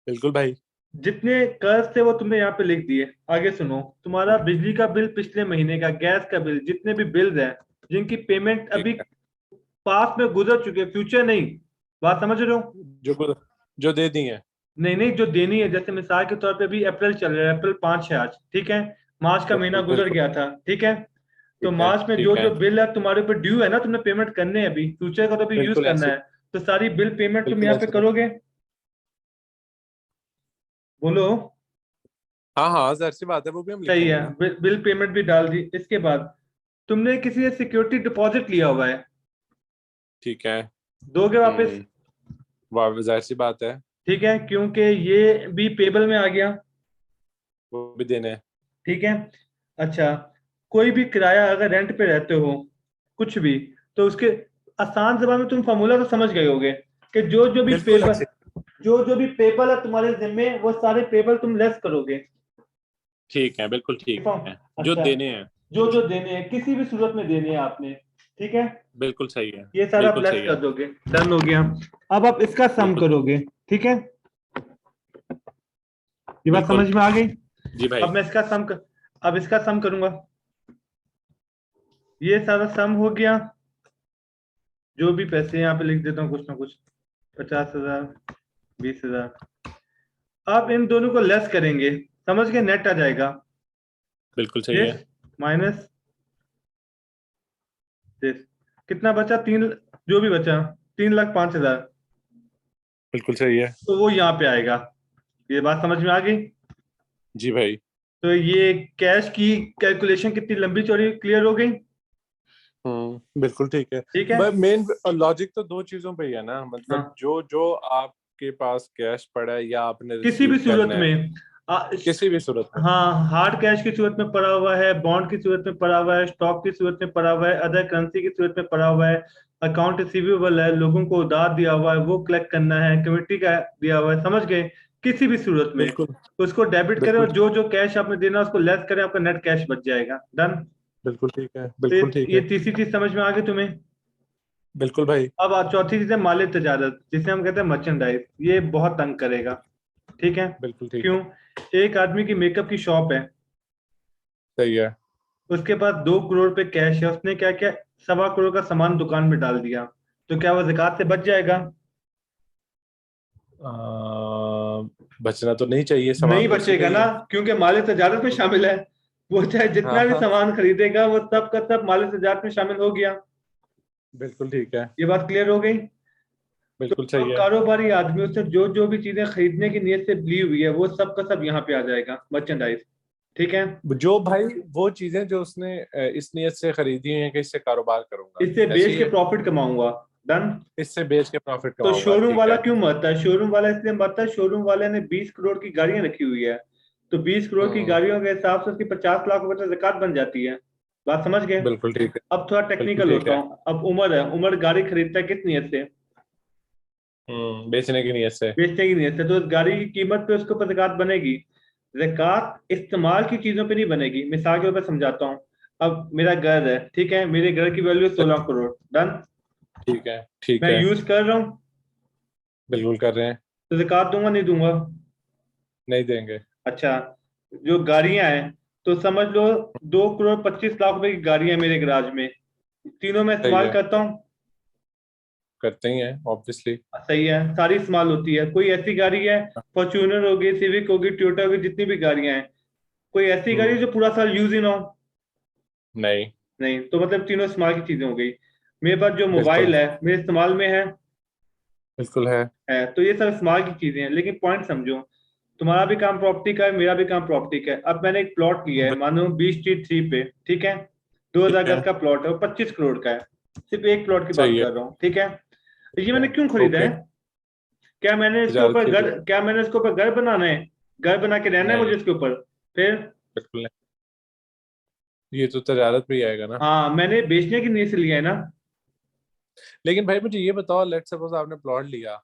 बिल्कुल भाई। जितने कर्ज थे वो तुमने यहाँ पे लिख दिए। आगे सुनो, तुम्हारा बिजली का बिल पिछले महीने का, गैस का बिल, जितने भी बिल्स हैं जिनकी पेमेंट ठीक अभी है। पास में गुजर चुके, फ्यूचर नहीं, बात समझ रहे हो। जो जो दे दी है। नहीं नहीं, जो देनी है, जैसे मिसाल के तौर पे अभी अप्रैल चल रहा है, अप्रैल 5 है आज, ठीक है। मार्च का महीना बिल्कुल गुजर बिल्कुल गया था, ठीक है। तो ठीक है। मार्च में जो ठीक है। जो बिल है तुम्हारे ऊपर ड्यू है ना, तुमने पेमेंट करने हैं अभी, फ्यूचर का तो अभी यूज बिल्कुल करना ऐसे। है। तो सारी बिल पेमेंट तुम बिल्कुल यहाँ पे ऐसे तो। करोगे। बोलो। हाँ हाँ, जाहिर सी बात है, वो भी हम सही लिखेंगे है, ना। बिल पेमेंट भी डाल दी। इसके बाद तुमने किसी से सिक्योरिटी डिपॉजिट लिया हुआ है, ठीक है। दोगे वापस। वाह, जाहिर सी बात है। ठीक है, क्योंकि ये भी पेबल में आ गया। वो भी देने हैं। ठीक है। अच्छा, कोई भी किराया अगर रेंट पे रहते हो, कुछ भी, तो उसके आसान जबान में तुम फॉर्मूला तो समझ गए होगे कि बिल्कुल ऐसे। जो भी पेबल है तुम्हारे जिम्मे, वो सारे पेबल तुम लेस करोगे। ठीक है। बिल्कुल ठीक ठीक है। जो अच्छा, देने हैं। जो जो देने हैं किसी भी सूरत में देने हैं आपने, ठीक है, बिल्कुल सही है। ये सारा आप बिल्कुल लेस सही कर है। दोगे। डन हो गया। अब आप इसका सम बिल्कुल। करोगे, ठीक है। ये बात बिल्कुल। समझ में आ गई। जी भाई। अब मैं इसका अब इसका सम करूंगा। ये सारा सम हो गया। जो भी पैसे यहाँ पे लिख देता हूँ कुछ ना कुछ, 50,000, 20,000। अब इन दोनों को लेस करेंगे, समझ गए, नेट आ जाएगा। बिल्कुल सही दिस है। माइनस दिस, कितना बचा, 3, जो भी बचा 3,05,000, बिल्कुल सही है। तो वो यहाँ पे आएगा। ये बात समझ में आ गई। जी भाई। तो ये कैश की कैलकुलेशन कितनी लंबी चौड़ी क्लियर हो गई। बिल्कुल ठीक है। ठीक है। बस मेन लॉजिक तो दो चीजों पे ही है ना, मतलब हाँ, जो जो आपके पास कैश पड़ा है या आपने किसी भी रिसीव सूरत करना है, में किसी भी सूरत में। हाँ, हार्ड कैश की सूरत में पड़ा हुआ है, बॉन्ड की सूरत में पड़ा हुआ है, स्टॉक की सूरत में पड़ा हुआ है, अदर करेंसी की सूरत में पड़ा हुआ है, अकाउंट रिसीवेबल है, लोगों को उधार दिया हुआ है वो कलेक्ट करना है, कमिटी का दिया हुआ है, समझ गए, किसी भी सूरत में बिल्कुल। उसको डेबिट करें, बिल्कुल। और जो जो कैश आपने देना है उसको लेस करें, आपका नेट कैश बच जाएगा। डन। बिल्कुल ठीक है। तो बिल्कुल ठीक ये है। तीसरी चीज समझ में आ गई तुम्हें। बिल्कुल भाई। अब चौथी चीज है माल तजारत, जिसे हम कहते हैं मर्चेंडाइज। ये बहुत तंग करेगा, ठीक है। बिल्कुल ठीक क्यों। है। एक आदमी की मेकअप की शॉप है, सही है। उसके पास 2 करोड़ पे कैश है, उसने क्या किया, 1.25 करोड़ का सामान दुकान में डाल दिया, तो क्या वो ज़कात से बच जाएगा। आ, बचना तो नहीं चाहिए, नहीं सामान तो उसी का बचेगा ही ना, है। क्योंकि माल तजारत में शामिल है। वो चाहे हाँ जितना भी हाँ। सामान खरीदेगा वो सब का सब माल तजारत में शामिल हो गया। बिल्कुल ठीक है। ये बात क्लियर हो गई। तो बिल्कुल सही अब है। कारोबारी आदमियों से जो जो भी चीजें खरीदने की नीयत से ली हुई है, वो सब का सब यहाँ पे आ जाएगा, मर्चेंडाइज। ठीक है। जो भाई वो चीजें जो उसने इस नियत से खरीदी हुई हैं कि इससे कारोबार करूंगा, इससे ऐसी बेच के है। प्रॉफिट कमाऊंगा। डन। इससे बेच के प्रॉफिट तो कमाऊंगा, शोरूम ठीक वाला है। क्यों मरता है, शोरूम वाला इसलिए मरता है, शोरूम वाले ने 20 करोड़ की गाड़ियां रखी हुई है, तो 20 करोड़ की हम्म। गाड़ियों के हिसाब से उसकी 50 लाख रुपए तो ज़कात बन जाती है। बात समझ गए। बिल्कुल ठीक है। अब थोड़ा बिल्कुल टेक्निकल ठीक होता है। हूँ। अब उमर है, उमर गाड़ी खरीदता है किस नियत से, बेचने की नियत से। बेचने की नियत से, तो उस गाड़ी की कीमत पे उसके ऊपर ज़कात बनेगी। ज़कात इस्तेमाल की चीजों पे नहीं बनेगी। मिसाल के तौर पर समझाता हूँ। अब मेरा घर है, ठीक है, मेरे घर की वैल्यू 16 करोड़। डन। ठीक है। ठीक मैं है। यूज कर रहा हूँ, बिल्कुल कर रहे हैं। तो ज़कात दूंगा नहीं दूंगा। नहीं देंगे। अच्छा, जो गाड़ियां हैं, तो समझ लो 2,25,00,000 रुपए की गाड़ियां हैं मेरे गराज में, तीनों मैं सही इस्तेमाल है। करता हूँ। करते ही हैं ऑब्वियसली। सही है, सारी इस्तेमाल होती है। कोई ऐसी गाड़ी है, फॉर्च्यूनर होगी, सिविक होगी, टोयोटा होगी, जितनी भी गाड़ियां हैं, कोई ऐसी गाड़ी है हम्म। जो पूरा साल यूज ही ना हो। नहीं। नहीं, तो मतलब तीनों इस्तेमाल की चीजें हो गई। मेरे पास जो बिल्कुल। मोबाइल है मेरे इस्तेमाल में बिल्कुल है। है, तो ये सब इस्तेमाल की चीजें हैं। लेकिन पॉइंट समझो, तुम्हारा भी काम प्रॉपर्टी का है, मेरा भी काम प्रॉपर्टी का है। अब मैंने एक प्लॉट लिया है, मानो 20 स्ट्रीट 3 पे, ठीक है, दो ठीक हजार है। गज का प्लॉट है, और 25 करोड़ का है। सिर्फ एक प्लॉट की बात सही है। कर रहा हूँ, ठीक है। तो ये ठीक मैंने है। क्यों खरीदा ओके। है। तजारत के लिए। क्या मैंने इसके ऊपर घर बनाना है, घर बना के रहना है मुझे नहीं। इसके ऊपर, फिर। बिल्कुल नहीं। ये तो तजारत में ही आएगा ना। हाँ, मैंने बेचने की नीयत से लिया है ना। लेकिन भाई मुझे ये बताओ, लेट सपोज आपने प्लॉट लिया,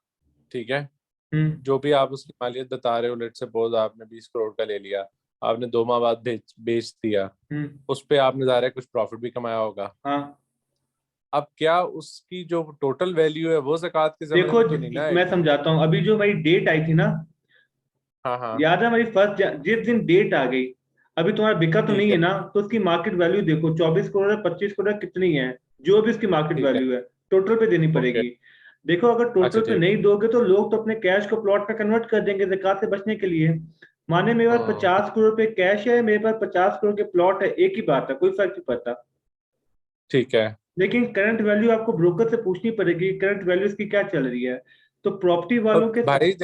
ठीक है, जो भी आप उसकी मालियत बता रहे हो, लेट्स सपोज आपने 20 करोड़ का ले लिया, आपने 2 माह बाद बेच बेच दिया, उस पे आपने ज़ाहिर है कुछ प्रॉफिट भी कमाया होगा। हाँ अब क्या उसकी जो टोटल वैल्यू है वो ज़कात के ज़मन देखो, में तो नहीं ना मैं आएगी? समझाता हूँ, अभी जो हमारी डेट आई थी ना, हाँ हाँ। याद है हमारी फर्स्ट, जिस दिन डेट आ गई, अभी तुम्हारा बिका तो ठीक नहीं है। है ना, तो उसकी मार्केट वैल्यू देखो 24 करोड़ है, 25 करोड़ है, कितनी है, जो भी उसकी मार्केट ठीक है। वैल्यू है टोटल पे देनी ओके। पड़ेगी। देखो अगर अच्छा टोटल पे ठीक। नहीं दोगे तो लोग तो अपने कैश को प्लॉट में कन्वर्ट कर देंगे ज़कात से बचने के लिए। माने मेरे पास हम्म। 50 करोड़ रुपए कैश है, मेरे पास 50 करोड़ के प्लॉट है, एक ही बात है, कोई फर्क नहीं पड़ता। ठीक है। लेकिन करंट वैल्यू आपको ब्रोकर से पूछनी पड़ेगी, करंट वैल्यू इसकी क्या चल रही है। तो प्रॉपर्टी और वालों के भाई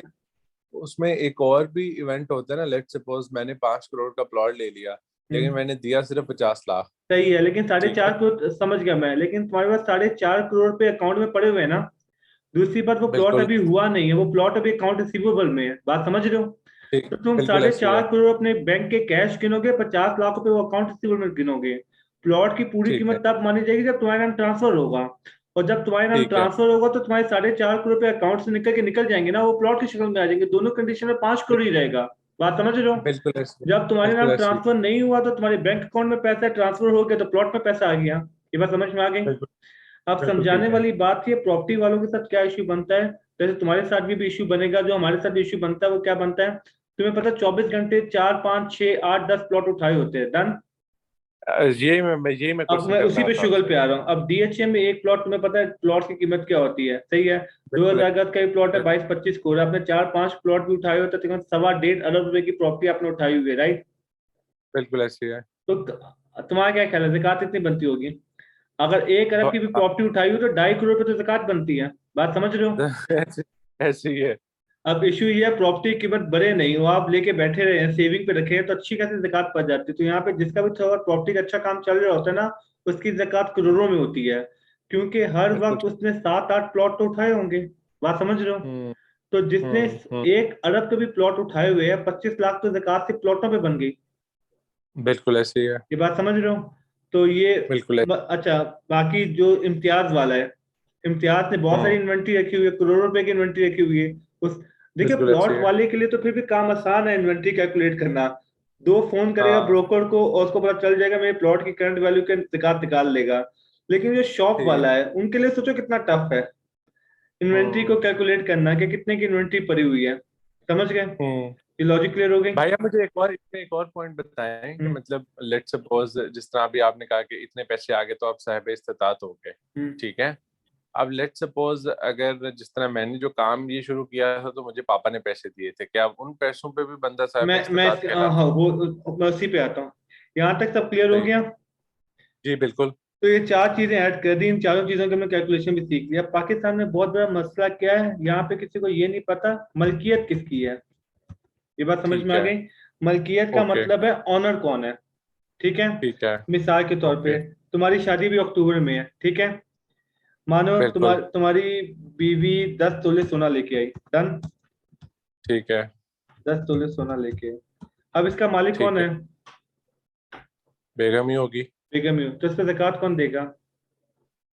उसमें एक और भी इवेंट होता है ना, लेट्स सपोज मैंने 5 करोड़ का प्लॉट ले लिया, लेकिन हम्म, मैंने दिया सिर्फ 50 लाख। सही है, लेकिन साढ़े ठीक है। चार करोड़ समझ गया मैं, लेकिन तुम्हारे पास 4.5 करोड़ पे अकाउंट में पड़े हुए हैं ना। दूसरी बात, वो प्लॉट बिल्कुल। अभी हुआ नहीं है, वो प्लॉट अभी अकाउंट रिसीवेबल में है, बात समझ रहे हो। ठीक। तो तुम बिल्कुल साढ़े ऐसी है। चार करोड़ अपने बैंक के कैश गिनोगे, 50 लाख रुपए वो अकाउंट रिसीवेबल में गिनोगे। प्लॉट की पूरी ठीक है। कीमत तब मानी जाएगी जब तुम्हारे नाम ट्रांसफर होगा। और जब तुम्हारे नाम ठीक है। ट्रांसफर होगा तो तुम्हारे 4.5 करोड़ रुपए अकाउंट से निकल जाएंगे ना, वो प्लॉट की शक्ल में आ जाएंगे, दोनों कंडीशन में 5 करोड़ ही रहेगा। बात समझ रहे हो। बिल्कुल ऐसी है। जब तुम्हारे बिल्कुल नाम ऐसी है। ट्रांसफर नहीं हुआ तो तुम्हारे बैंक अकाउंट में पैसा ट्रांसफर हो गया, तो प्लॉट में पैसा आ गया। ये बात समझ में आ गई। बिल्कुल। अब बिल्कुल समझाने ठीक है। वाली बात ये, प्रॉपर्टी वालों के साथ क्या इश्यू बनता है। जैसे तुम्हारे साथ भी इश्यू बनेगा, जो हमारे साथ इश्यू बनता है वो क्या बनता है। तुम्हें पता है 24 घंटे 4 5 6 8 10 प्लॉट उठाए होते हैं, डन। यही मैं अब क्वेश्चन मैं कर उसी रहा पे था शुगल आपसे। पे आ रहा हूँ। अब डीएचएम में एक प्लॉट, तुम्हें पता है प्लॉट की कीमत क्या होती है, सही है। दो बिल्कुल। हजार गज का भी प्लॉट है, 22 25 करोड़, आपने 4 5 प्लॉट भी उठाए होते हैं, तकरीबन 1.25 अरब रुपए की प्रॉपर्टी आपने उठाई हुई है, राइट। बिल्कुल ऐसी है। तो तुम्हारा क्या ख्याल है, ज़कात कितनी बनती होगी। अगर 1 अरब की भी ब- प्रॉपर्टी उठाई हो तो 2.5 करोड़ पे तो ज़कात बनती है। बात समझ रहे हो। ऐसी ऐसी है। अब इशू ये है, प्रॉपर्टी की कीमत बढ़े नहीं, वो आप लेके बैठे रहे हैं, सेविंग पे रखे हैं, तो अच्छी खासी ज़कात पड़ जाती है। तो यहाँ पे जिसका भी थोड़ा प्रॉपर्टी का अच्छा काम चल रहा होता है ना, उसकी ज़कात करोड़ों में होती है। क्योंकि हर बिल्कुल वक्त ठीक। उसने 7 8 प्लॉट तो उठाए होंगे। बात समझ रहे हो। हम्म। तो जिसने हम्म। 1 अरब के भी प्लॉट उठाए हुए हैं, 25 लाख तो ज़कात से प्लॉटों पे बन गई। बिल्कुल ऐसी है। ये बात समझ रहे हो। तो ये बिल्कुल अच्छा, बाकी जो इम्तियाज वाला है, इम्तियाज ने बहुत सारी हम्म। इन्वेंट्री रखी हुई है, करोड़ों रुपए की इन्वेंट्री रखी हुई है उस। देखिए बिल्कुल ऐसी प्लॉट है। वाले के लिए तो फिर भी काम आसान है इन्वेंट्री कैलकुलेट करना। दो फोन करेगा हाँ। ब्रोकर को और उसको पता चल जाएगा मेरे प्लॉट की करंट वैल्यू के ज़कात निकाल लेगा। लेकिन जो शॉप ठीक है। वाला है उनके लिए सोचो कितना टफ है इन्वेंट्री को हम्म। कैलकुलेट करना, कि कितने की इन्वेंट्री पड़ी हुई है। समझ गए, हम्म। ये लॉजिक क्लियर हो गई। भाई आप मुझे एक और पॉइंट बताएं कि हम्म मतलब लेट्स सपोज जिस तरह अभी आपने कहा कि इतने पैसे आ गए तो आप साहिब इस्तेतात हो गए। हम्म। ठीक है। अब लेट्स सपोज अगर जिस तरह मैंने जो काम ये शुरू किया था तो मुझे पापा ने पैसे दिए थे, क्या अब उन पैसों पे भी बंदा साहिब इस्तेतात हाँ, कहलाता है? वो मैं उसी पे आता हूँ। यहाँ तक सब क्लियर हो सही। गया। जी बिल्कुल। तो ये चार चीजें ऐड कर दी, इन चारों चीजों के हमने कैलकुलेशन भी सीख लिया। पाकिस्तान में बहुत बड़ा मसला क्या है, यहाँ पे किसी को ये नहीं पता मलकियत किसकी है। ये बात समझ में ठीक आ है। गई। मलकियत का ओके। मतलब है ऑनर कौन है। ठीक है। ठीक है। मिसाल के तौर पे ओके। तुम्हारी शादी भी अक्टूबर में है, ठीक है। मानो बिल्कुल। तुम्हारी बीवी 10 तोले सोना लेके आई, डन। ठीक है। 10 तोले सोना लेके आई। अब इसका मालिक कौन ठीक है। है। बेगम ही होगी। बेगम ही हो, तो इस पे ज़कात कौन देगा।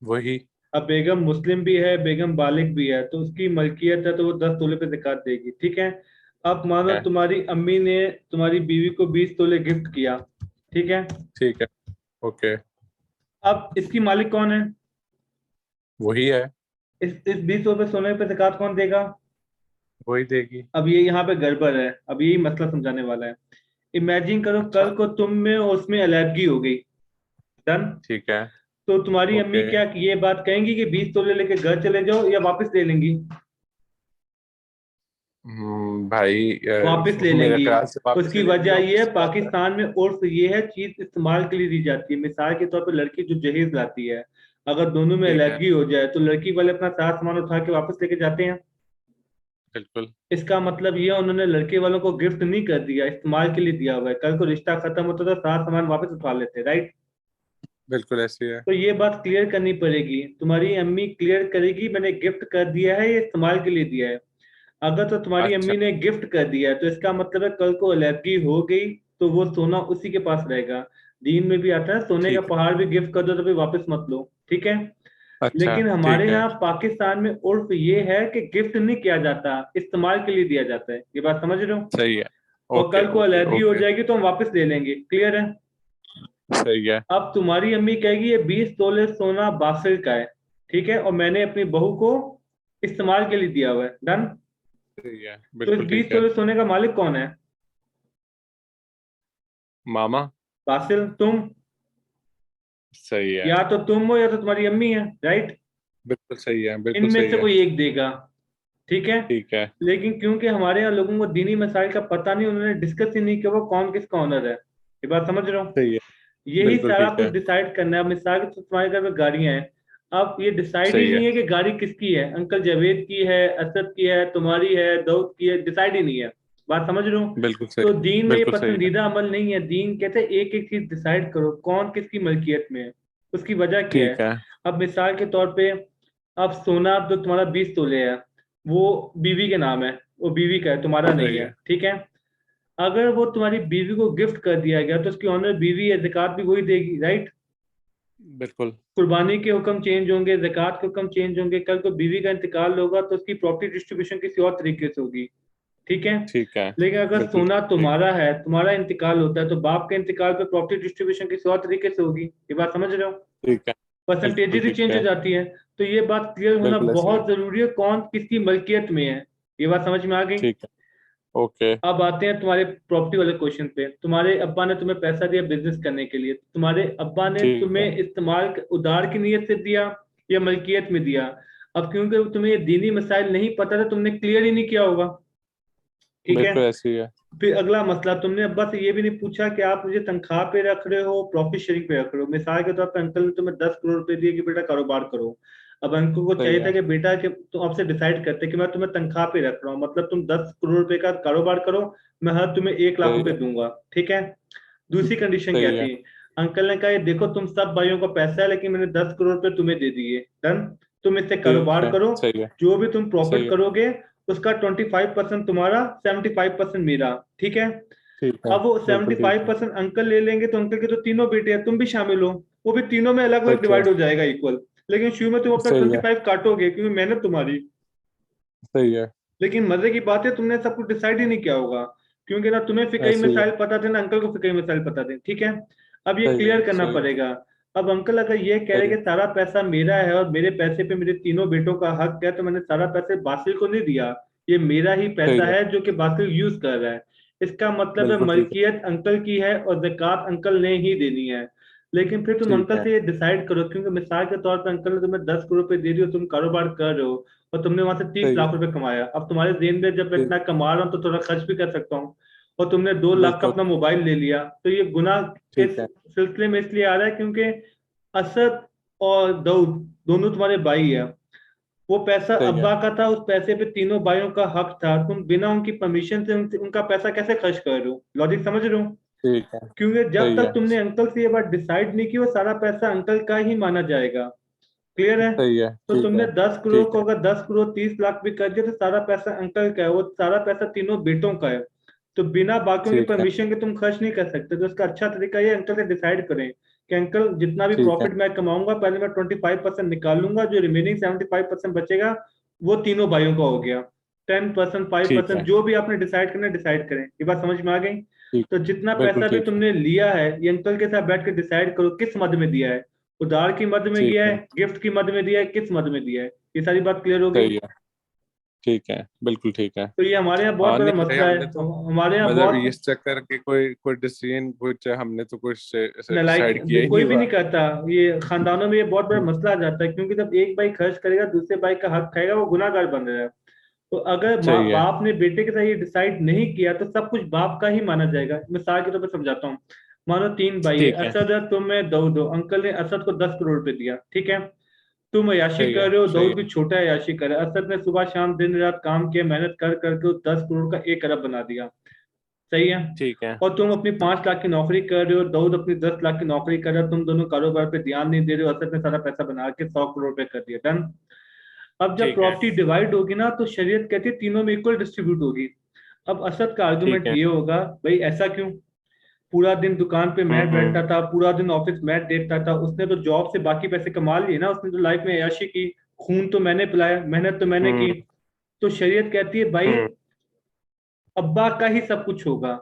वही। अब बेगम मुस्लिम भी है, बेगम बालिग भी है, तो उसकी मलकियत है, तो वो 10 तोले पे ज़कात देगी, ठीक है। अब मानो है। तुम्हारी अम्मी ने तुम्हारी बीवी को 20 तोले गिफ्ट किया, ठीक है। ठीक है। ओके। अब इसकी मालिक कौन है। वही है। इस 20 तोले सोने पे ज़कात कौन देगा। वही देगी। अब ये यहाँ पे गड़बड़ है, अब यही मसला समझाने वाला है। इमेजिन करो अच्छा। कल को तुम में और उसमें अलैदगी हो गई, डन। ठीक है। तो तुम्हारी अम्मी ओके। क्या ये बात कहेंगी कि 20 तोले लेके घर चले जाओ, या वापस ले लेंगी। भाई वापस ले मेरे लेंगी। ख्याल से वापस उसकी ले लेंगे, वजह ये ऑब्वियस है, सी बात है। पाकिस्तान में उर्फ ये है, चीज इस्तेमाल के लिए दी जाती है। मिसाल के तौर पर लड़की जो जहेज लाती है, अगर दोनों में ठीक है। अलहदगी हो जाए तो लड़की वाले अपना सारा सामान उठा के वापस लेके जाते हैं। बिल्कुल। इसका मतलब ये है, उन्होंने लड़के वालों को गिफ्ट नहीं कर दिया, इस्तेमाल के लिए दिया हुआ है। कल को रिश्ता खत्म होता तो सारा सामान वापस उठा लेते, राइट। बिल्कुल ऐसी है। तो ये बात क्लियर करनी पड़ेगी, तुम्हारी अम्मी क्लियर करेगी मैंने गिफ्ट कर दिया है, ये इस्तेमाल के लिए दिया है। अगर तो तुम्हारी अच्छा। अम्मी ने गिफ्ट कर दिया है तो इसका मतलब है कल को अलैदगी हो गई तो वो सोना उसी के पास रहेगा। दीन में भी आता है, सोने का ठीक है। पहाड़ भी गिफ्ट कर दो तो भी वापस मत लो, ठीक है। अच्छा लेकिन हमारे ठीक है। यहाँ पाकिस्तान में उर्फ ये है कि गिफ्ट नहीं किया जाता, इस्तेमाल के लिए दिया जाता है। ये बात समझ रहे हो? सही है। और ओके कल को ओके अलर्जी हो ओके। जाएगी तो हम वापस ले लेंगे। क्लियर है? सही है। अब तुम्हारी अम्मी कहेगी ये 20 तोले सोना बासिल का है, ठीक है, और मैंने अपनी बहू को इस्तेमाल के लिए दिया हुआ है। डन। सही है, तो इस बिल्कुल बीस ठीक है। तोले सोने का मालिक कौन है? मामा। बासिल तुम। सही है। या तो तुम हो या तो तुम्हारी अम्मी है, राइट? बिल्कुल सही है, बिल्कुल इनमें सही से है। कोई एक देगा, ठीक है। ठीक है। लेकिन क्योंकि हमारे यहाँ लोगों को दीनी मसाइल का पता नहीं, उन्होंने डिस्कस ही नहीं किया वो कौन किसका ऑनर है। ये बात समझ रहे हो? सही है। यही बिल्कुल सारा ठीक कुछ है। डिसाइड करना है। अब मिसाल के तौर पर तुम्हारे घर में गाड़ियां हैं, अब ये डिसाइड ही सही है। नहीं है कि गाड़ी किसकी है, अंकल जावेद की है, असद की है, तुम्हारी है, दाऊद की है, डिसाइड ही नहीं है। बात समझ रहे हो? बिल्कुल तो सही। दीन में ये बिल्कुल सही है। पसंदीदा अमल नहीं है। दीन कहते हैं एक एक चीज डिसाइड करो कौन किसकी मलकियत में है, उसकी वजह क्या ठीक है। है। अब मिसाल के तौर पे, अब सोना जो तुम्हारा 20 तोले है वो बीवी के नाम है, वो बीवी का है, तुम्हारा नहीं सही है, है। ठीक है। अगर वो तुम्हारी बीवी को गिफ्ट कर दिया गया तो उसकी ऑनर बीवी है, ज़कात भी वही देगी, राइट? बिल्कुल। कुर्बानी के हुक्म चेंज होंगे, ज़कात के हुक्म चेंज होंगे। कल को बीवी का इंतकाल होगा तो उसकी प्रॉपर्टी डिस्ट्रीब्यूशन किसी और तरीके से होगी, ठीक है। ठीक है। लेकिन अगर बिल्कुल सोना ठीक। तुम्हारा है, तुम्हारा इंतकाल होता है, तो बाप के इंतकाल पे प्रॉपर्टी डिस्ट्रीब्यूशन किसी और तरीके से होगी। ये बात समझ रहे हो? ठीक है। बिल्कुल परसेंटेजेस ही ठीक चेंज हो है। जाती है। तो ये बात क्लियर होना बिल्कुल ऐसे ही है। बहुत जरूरी है, कौन किसकी मलकियत में है। ये बात समझ में आ गई? ठीक है। ओके। अब आते हैं तुम्हारे प्रॉपर्टी वाले क्वेश्चन पे। तुम्हारे अब्बा ने तुम्हें पैसा दिया बिजनेस करने के लिए, तुम्हारे अब्बा ने ठीक है। तुम्हें उधार की नीयत से दिया या मलकियत में दिया? अब क्योंकि तुम्हें ये दीनी मसाइल नहीं पता था, तुमने क्लियर ही नहीं किया होगा, ठीक है। बिल्कुल ऐसे ही है। फिर अगला मसला, तुमने अब्बा से ये भी नहीं पूछा कि आप मुझे तनख्वाह पे रख रहे हो प्रॉफिट शेयरिंग पे रख रहे हो। मिसाल के तौर पर अंकल ने तुम्हें 10 करोड़ रुपए दिए कि बेटा कारोबार करो। अब अंकल को सही चाहिए था है। कि बेटा कि तुम आपसे डिसाइड करते कि मैं तुम्हें तनख्वाह पे रख रहा हूँ, मतलब तुम 10 करोड़ रुपए का कारोबार करो, मैं हर तुम्हें 1 लाख रुपए सही है। दूंगा, ठीक है। दूसरी कंडीशन क्या सही है। थी? अंकल ने कहा ये देखो तुम सब भाइयों का पैसा है लेकिन मैंने 10 करोड़ रुपए तुम्हें दे दिए। डन। तुम इससे ठीक कारोबार है। करो, सही है। जो भी तुम सही प्रॉफिट है। करोगे उसका 25% तुम्हारा, 75% मेरा, ठीक है। ठीक है। अब वो बिल्कुल सेवेंटी ठीक फाइव है। परसेंट अंकल ले लेंगे तो अंकल के तो तीनों बेटे हैं, तुम भी शामिल हो, वो भी तीनों में अलग अलग सच है। डिवाइड हो जाएगा इक्वल। लेकिन शुरू में तुम अपना सही ट्वेंटी है। फाइव काटोगे क्योंकि मेहनत तुम्हारी। सही है। लेकिन मजे की बात है तुमने सब कुछ डिसाइड ही नहीं किया होगा, क्योंकि ना तुम्हें फिकही ऐसे ही है। मिसाइल पता थे ना अंकल को फिकही मिसाइल पता थे, ठीक है। अब ये सही है। क्लियर करना सही है। पड़ेगा। अब अंकल अगर ये कह रहे सही है। कि सारा पैसा मेरा है और मेरे पैसे पे मेरे तीनों बेटों का हक है, तो मैंने सारा पैसे बासिल को नहीं दिया, ये मेरा ही सही पैसा है। है जो कि बासिल यूज कर रहा है। इसका मतलब है बिल्कुल ठीक है। मलकियत अंकल की है और ज़कात अंकल ने ही देनी है। लेकिन फिर तुम ठीक अंकल है। से ये डिसाइड करो, क्योंकि मिसाल के तौर पर अंकल ने तुम्हें 10 करोड़ रुपए दे दिए, तुम कारोबार कर रहे हो और तुमने वहां से तीस सही है। लाख रुपए कमाया। अब तुम्हारे जेन में जब मैं ठीक। इतना कमा रहा हूँ तो थोड़ा खर्च भी कर सकता हूँ, और तुमने 2 लाख का बिल्कुल। अपना मोबाइल ले लिया, तो ये गुनाह ठीक इस है। सिलसिले में इसलिए आ रहा है क्योंकि असद और दाऊद दोनों तुम्हारे भाई है। वो पैसा सही है। अब्बा का था, उस पैसे पे तीनों भाइयों का हक था, तुम बिना उनकी परमिशन से उनका पैसा कैसे खर्च कर रहे हो? लॉजिक समझ रहे हो? ठीक है। क्योंकि जब सही तक है। तुमने अंकल से ये बात डिसाइड नहीं की वो सारा पैसा अंकल का ही माना जाएगा। क्लियर है? सही है। तो ठीक तुमने है। 10 करोड़ ठीक को है। अगर 10 करोड़ 30 लाख भी कर दिया तो सारा पैसा अंकल का है, वो सारा पैसा तीनों बेटों का है। तो बिना बाकियों की ठीक है। परमिशन के तुम खर्च नहीं कर सकते। तो इसका अच्छा तरीका ये अंकल से डिसाइड करें कि अंकल जितना भी ठीक है। प्रॉफिट मैं कमाऊंगा पहले मैं 25% निकाल लूंगा, जो रिमेनिंग 75% बचेगा वो तीनों भाइयों का हो गया। 10% फाइव ठीक परसेंट है। जो भी आपने डिसाइड करना डिसाइड करें। ये बात समझ में आ गई? ठीक। तो जितना बिल्कुल पैसा भी ठीक है। तुमने लिया है ये अंकल के साथ बैठ के डिसाइड करो किस मद में दिया है। उधार की मद में ठीक दिया है, है। गिफ्ट की मद में दिया है, किस मद में दिया है? ये सारी बात क्लियर हो गई? सही है। ठीक है। बिल्कुल ठीक है। तो ये हमारे यहाँ बहुत हाँ बड़ा नहीं भाई, मसला है। हमने तो हमारे यहाँ मतलब बहुत इस चक्कर के कोई कोई डिसीजन कुछ हमने तो कुछ डिसाइड किया नलायक ही नहीं कोई भी हुआ। नहीं करता। ये खानदानों में ये बहुत बड़ा मसला आ जाता है, क्योंकि जब एक भाई खर्च करेगा दूसरे भाई का हक खाएगा, वो गुनाहगार बन रहा है। तो अगर माँ सही है। बाप ने बेटे के साथ ये डिसाइड नहीं किया तो सब कुछ बाप का ही माना जाएगा। मिसाल के तौर पर समझाता हूँ। मानो 3 भाई है, ठीक है। असद है, तुम है, दाऊद हो। अंकल ने असद को 10 करोड़ रुपए दिया, ठीक है। तुम अयाशी सही है। कर रहे हो, सही दाऊद भी है। छोटा अयाशी कर रहा है। असद ने सुबह शाम दिन रात काम किया, मेहनत कर करके उस 10 करोड़ का 1 अरब बना दिया। सही है। ठीक है। और तुम अपनी 5 लाख की नौकरी कर रहे हो, दाऊद अपनी 10 लाख की नौकरी कर रहा है, तुम दोनों कारोबार पे ध्यान नहीं दे रहे हो, असद ने सारा पैसा बना के 100 करोड़ रुपए कर दिया। डन। अब जब ठीक है। प्रॉपर्टी डिवाइड होगी ना तो शरीयत कहती है तीनों में इक्वल डिस्ट्रीब्यूट होगी। अब असद का ठीक आर्गुमेंट है। ये होगा, भाई ऐसा क्यों? पूरा दिन दुकान पे मैं बैठता हम्म था, पूरा दिन ऑफिस मैं देखता था। उसने तो जॉब से बाकी पैसे कमा लिए ना, उसने तो लाइफ में ऐशी की। खून तो मैंने पिलाया, मेहनत तो मैंने की। हम्म तो शरीयत कहती है भाई, हम्म अब्बा का ही सब कुछ होगा।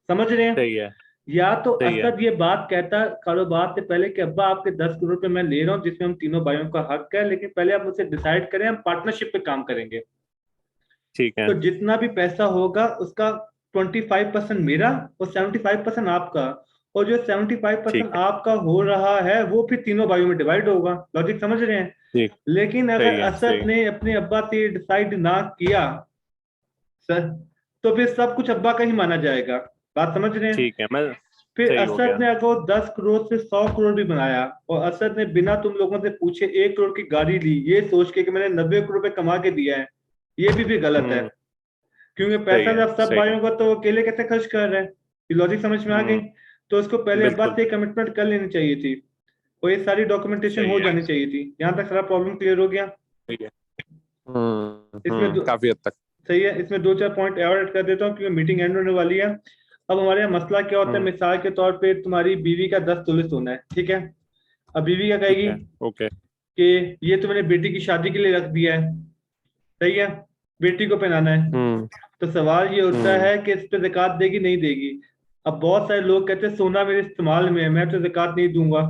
समझ रहे हैं? सही है। या तो सही है। असद ये बात कहता कारोबार से पहले कि अब्बा आपके 10 करोड़ रुपए मैं ले रहा हूँ, जिसमें हम तीनों भाइयों का हक है, लेकिन पहले आप मुझसे डिसाइड करें, हम पार्टनरशिप पे काम करेंगे। ठीक है। तो जितना भी पैसा होगा उसका 25% मेरा और 75% आपका। और जो 75% ठीक है। आपका हो रहा है वो फिर तीनों भाइयों में डिवाइड होगा। लॉजिक समझ रहे हैं? ठीक। लेकिन अगर सही है। असद सही। ने अपने अब्बा से डिसाइड ना किया सर, तो फिर सब कुछ अब्बा का ही माना जाएगा। बात समझ रहे हैं? ठीक है। मैं फिर सही हो असद गया। ने अगर 10 करोड़ से 100 करोड़ भी बनाया, और असद ने बिना तुम लोगों से पूछे 1 करोड़ की गाड़ी ली, ये सोच के कि मैंने 90 करोड़ रुपए कमा के दिया है, ये भी गलत है। हम्म क्योंकि सही पैसा है। जब सब सही है। भाइयों का, तो वो अकेले कैसे खर्च कर रहे हैं? ये लॉजिक समझ में आ गई? हम्म तो उसको पहले अब्बा बिल्कुल। से कमिटमेंट कर लेनी चाहिए थी, और ये सारी डॉक्यूमेंटेशन सही हो है। जानी चाहिए थी। यहाँ तक सारा प्रॉब्लम क्लियर हो गया? सही है। इसमें काफी हद तक। सही है। इसमें दो चार पॉइंट और ऐड कर देता हूँ क्योंकि मीटिंग एंड होने वाली है। अब हमारे यहाँ मसला क्या होता है, हम्म मिसाल के तौर पे तुम्हारी बीवी का 10 तोले सोना है, ठीक है? अब बीवी क्या ठीक कहेगी है। ओके। कि ये तो मैंने बेटी की शादी के लिए रख दिया है, सही है, बेटी को पहनाना है। हम्म तो सवाल ये होता हम्म है कि इस पे ज़कात देगी नहीं देगी? अब बहुत सारे लोग कहते हैं सोना मेरे इस्तेमाल में है, मैं तो ज़कात नहीं दूंगा।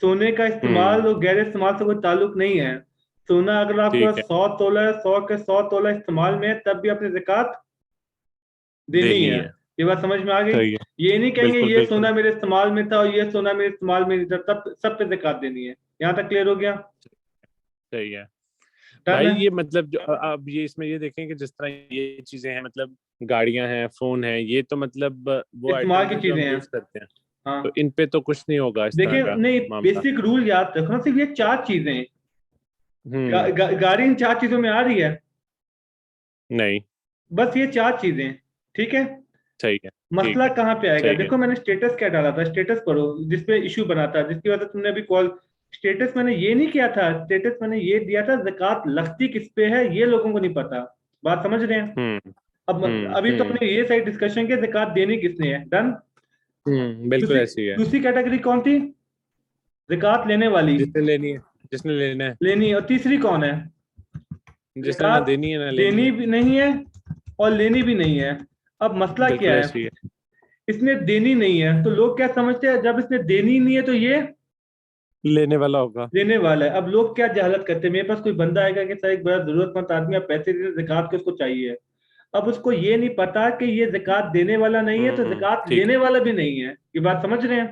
सोने का इस्तेमाल हम्म और गैर इस्तेमाल से कोई ताल्लुक नहीं है। सोना अगर आपको ठीक है। 100 तोला है, 100 के 100 तोला इस्तेमाल में है, तब भी अपनी ज़कात देनी देनी है। है। ये बात समझ में आ गई? सही है। ये नहीं कहेंगे बिल्कुल ये बिल्कुल। सोना मेरे इस्तेमाल में था और ये सोना मेरे इस्तेमाल में नहीं था, तब सब पे ज़कात देनी है। यहाँ तक क्लियर हो गया? सही है। डन भाई है? ये मतलब जो अब ये इसमें ये देखें कि जिस तरह ये चीजें हैं, मतलब गाड़ियां हैं, फोन है, ये तो मतलब वो इस्तेमाल आइटम्स की हैं जो चीजें हम हैं। यूज करते हैं। तो हाँ, इन पे तो कुछ नहीं होगा इस तरह देखिए का नहीं, मामला। बेसिक रूल याद रखना, सिर्फ ये चार चीजें हैं। हम्म गाड़ी इन चार चीजों में आ रही है। नहीं। बस ये चार चीजें, ठीक है? सही है। ठीक मसला है। कहाँ पे आएगा? सही है। देखो मैंने स्टेटस क्या डाला था, स्टेटस पढ़ो, जिसपे इशू बना था, जिसकी वजह से तुमने अभी कॉल। स्टेटस मैंने ये नहीं किया था, स्टेटस मैंने ये दिया था जक़ात लगती किस पे है ये लोगों को नहीं पता। बात समझ रहे हैं? हम्म अब अभी तो हम्म हमने ये सारी डिस्कशन की जक़ात देनी किसने है, डन। बिल्कुल दूसरी ऐसी ही है। दूसरी कैटेगरी कौन थी? जक़ात लेने वाली, जिसने लेनी है, जिसने लेना है, लेनी। और तीसरी कौन है? जिसने ना जक़ात देनी है ना लेनी देनी है। भी नहीं है और लेनी भी नहीं है। अब मसला क्या बिल्कुल है? ऐसी ही है। इसने देनी नहीं है, तो लोग क्या समझते हैं, जब इसने देनी ही नहीं है तो ये लेने वाला होगा। देने वाला है। अब लोग क्या जहालत करते हैं, मेरे पास कोई बंदा आएगा कि सर एक बड़ा जरूरतमंद आदमी, आप पैसे दे, ज़कात के उसको चाहिए। अब उसको ये नहीं पता कि ये ज़कात देने वाला नहीं है, तो ज़कात ठीक लेने है। वाला भी नहीं है। ये बात समझ रहे हैं?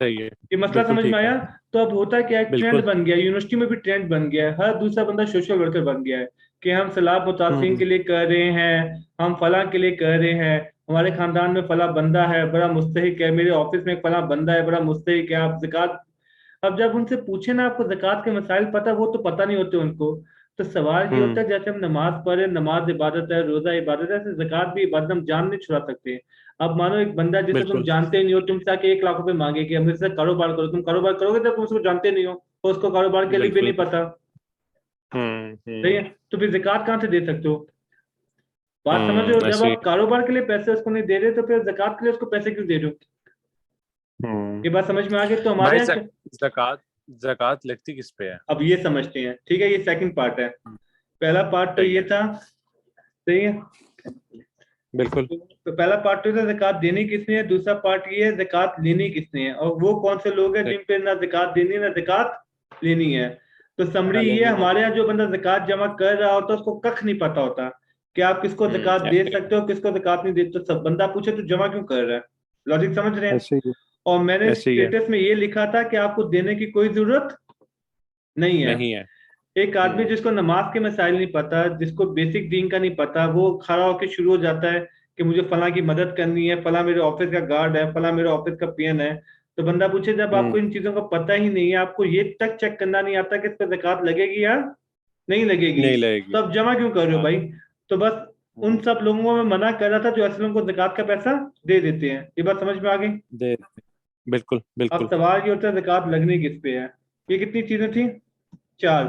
सही है। ये मसला बिल्कुल समझ में ठीक है। आया? तो अब होता क्या है, ट्रेंड बिल्कुल। बन गया, यूनिवर्सिटी में भी ट्रेंड बन गया है, हर दूसरा बंदा सोशल वर्कर बन गया है कि हम सलाब मुतासिन हम्म के लिए कर रहे हैं, हम फलां के लिए कर रहे हैं, हमारे खानदान में फला बंदा है बड़ा मुस्तहिक है, मेरे ऑफिस में एक फला बंदा है बड़ा मुस्तहिक है, आप ज़कात। अब जब उनसे पूछे ना आपको ज़कात के मसाइल पता, वो तो पता नहीं होते उनको। तो सवाल ये होता हम्म है, जैसे हम नमाज पढ़े, नमाज इबादत है, रोजा इबादत है, ऐसे ज़कात भी इबादत, हम जान नहीं छुड़ा सकते। अब मानो एक बंदा जिसे तुम बिल्कुल। जानते ही नहीं हो, तुमसे आके 1 लाख रुपए मांगे कि हमसे कारोबार करो, तुम कारोबार करोगे जब तुम उसको जानते नहीं हो, और उसको कारोबार के लिए भी नहीं बिल्कुल। पता। सही है? तो फिर ज़कात कहाँ से दे सकते हो? बात समझ रहे हो? जब ऐसे ही आप कारोबार के लिए पैसे उसको नहीं दे रहे, तो फिर ज़कात के लिए उसको पैसे क्यों दे रहे हो? हम्म ये बात समझ में आ गई? तो हमारे भाई यहाँ जकात जकात लगती किस पे है? अब ये समझते हैं, ठीक है? ये सेकंड पार्ट है। हम्म, पहला पार्ट तो सही ये है। था, सही है? बिल्कुल। तो पहला पार्ट तो था ज़कात देनी किसने है, दूसरा पार्ट ये है ज़कात लेनी किसने है, और वो कौन से लोग हैं सही। जिन पे ना ज़कात देनी ना ज़कात लेनी है। तो समरी ना ये, लेनी है। हमारे यहाँ जो बंदा ज़कात जमा कर रहा होता है उसको कख नहीं पता होता कि आप किसको ज़कात दे सकते हो, किसको ज़कात नहीं दे। तो सब बंदा पूछे तो जमा क्यों कर रहा है? लॉजिक समझ रहे हैं? ऐसे ही और मैंने ऐसे ही है। स्टेटस में ये लिखा था कि आपको देने की कोई जरूरत नहीं है। नहीं है। एक आदमी हम्म जिसको नमाज के मसाइल नहीं पता, जिसको बेसिक दीन का नहीं पता, वो खड़ा होकर शुरू हो जाता है कि मुझे फलां की मदद करनी है, फलां मेरे ऑफिस का गार्ड है, फलां मेरे ऑफिस का पीएन है। तो बंदा पूछे, जब हम्म आपको इन चीजों का पता ही नहीं है, आपको ये तक चेक करना नहीं आता कि इस पर ज़कात लगेगी या नहीं लगेगी, नहीं लगेगी। तो आप जमा क्यों कर रहे हो हाँ। भाई? तो बस उन हम्म, सब लोगों में मना कर रहा था जो असलों को ज़कात का पैसा दे देते हैं। ये बात समझ में आ गई? दे। बिल्कुल अब बिल्कुल। सवाल ये होता है ज़कात लगनी किस पे है। ये कितनी चीजें थी? चार,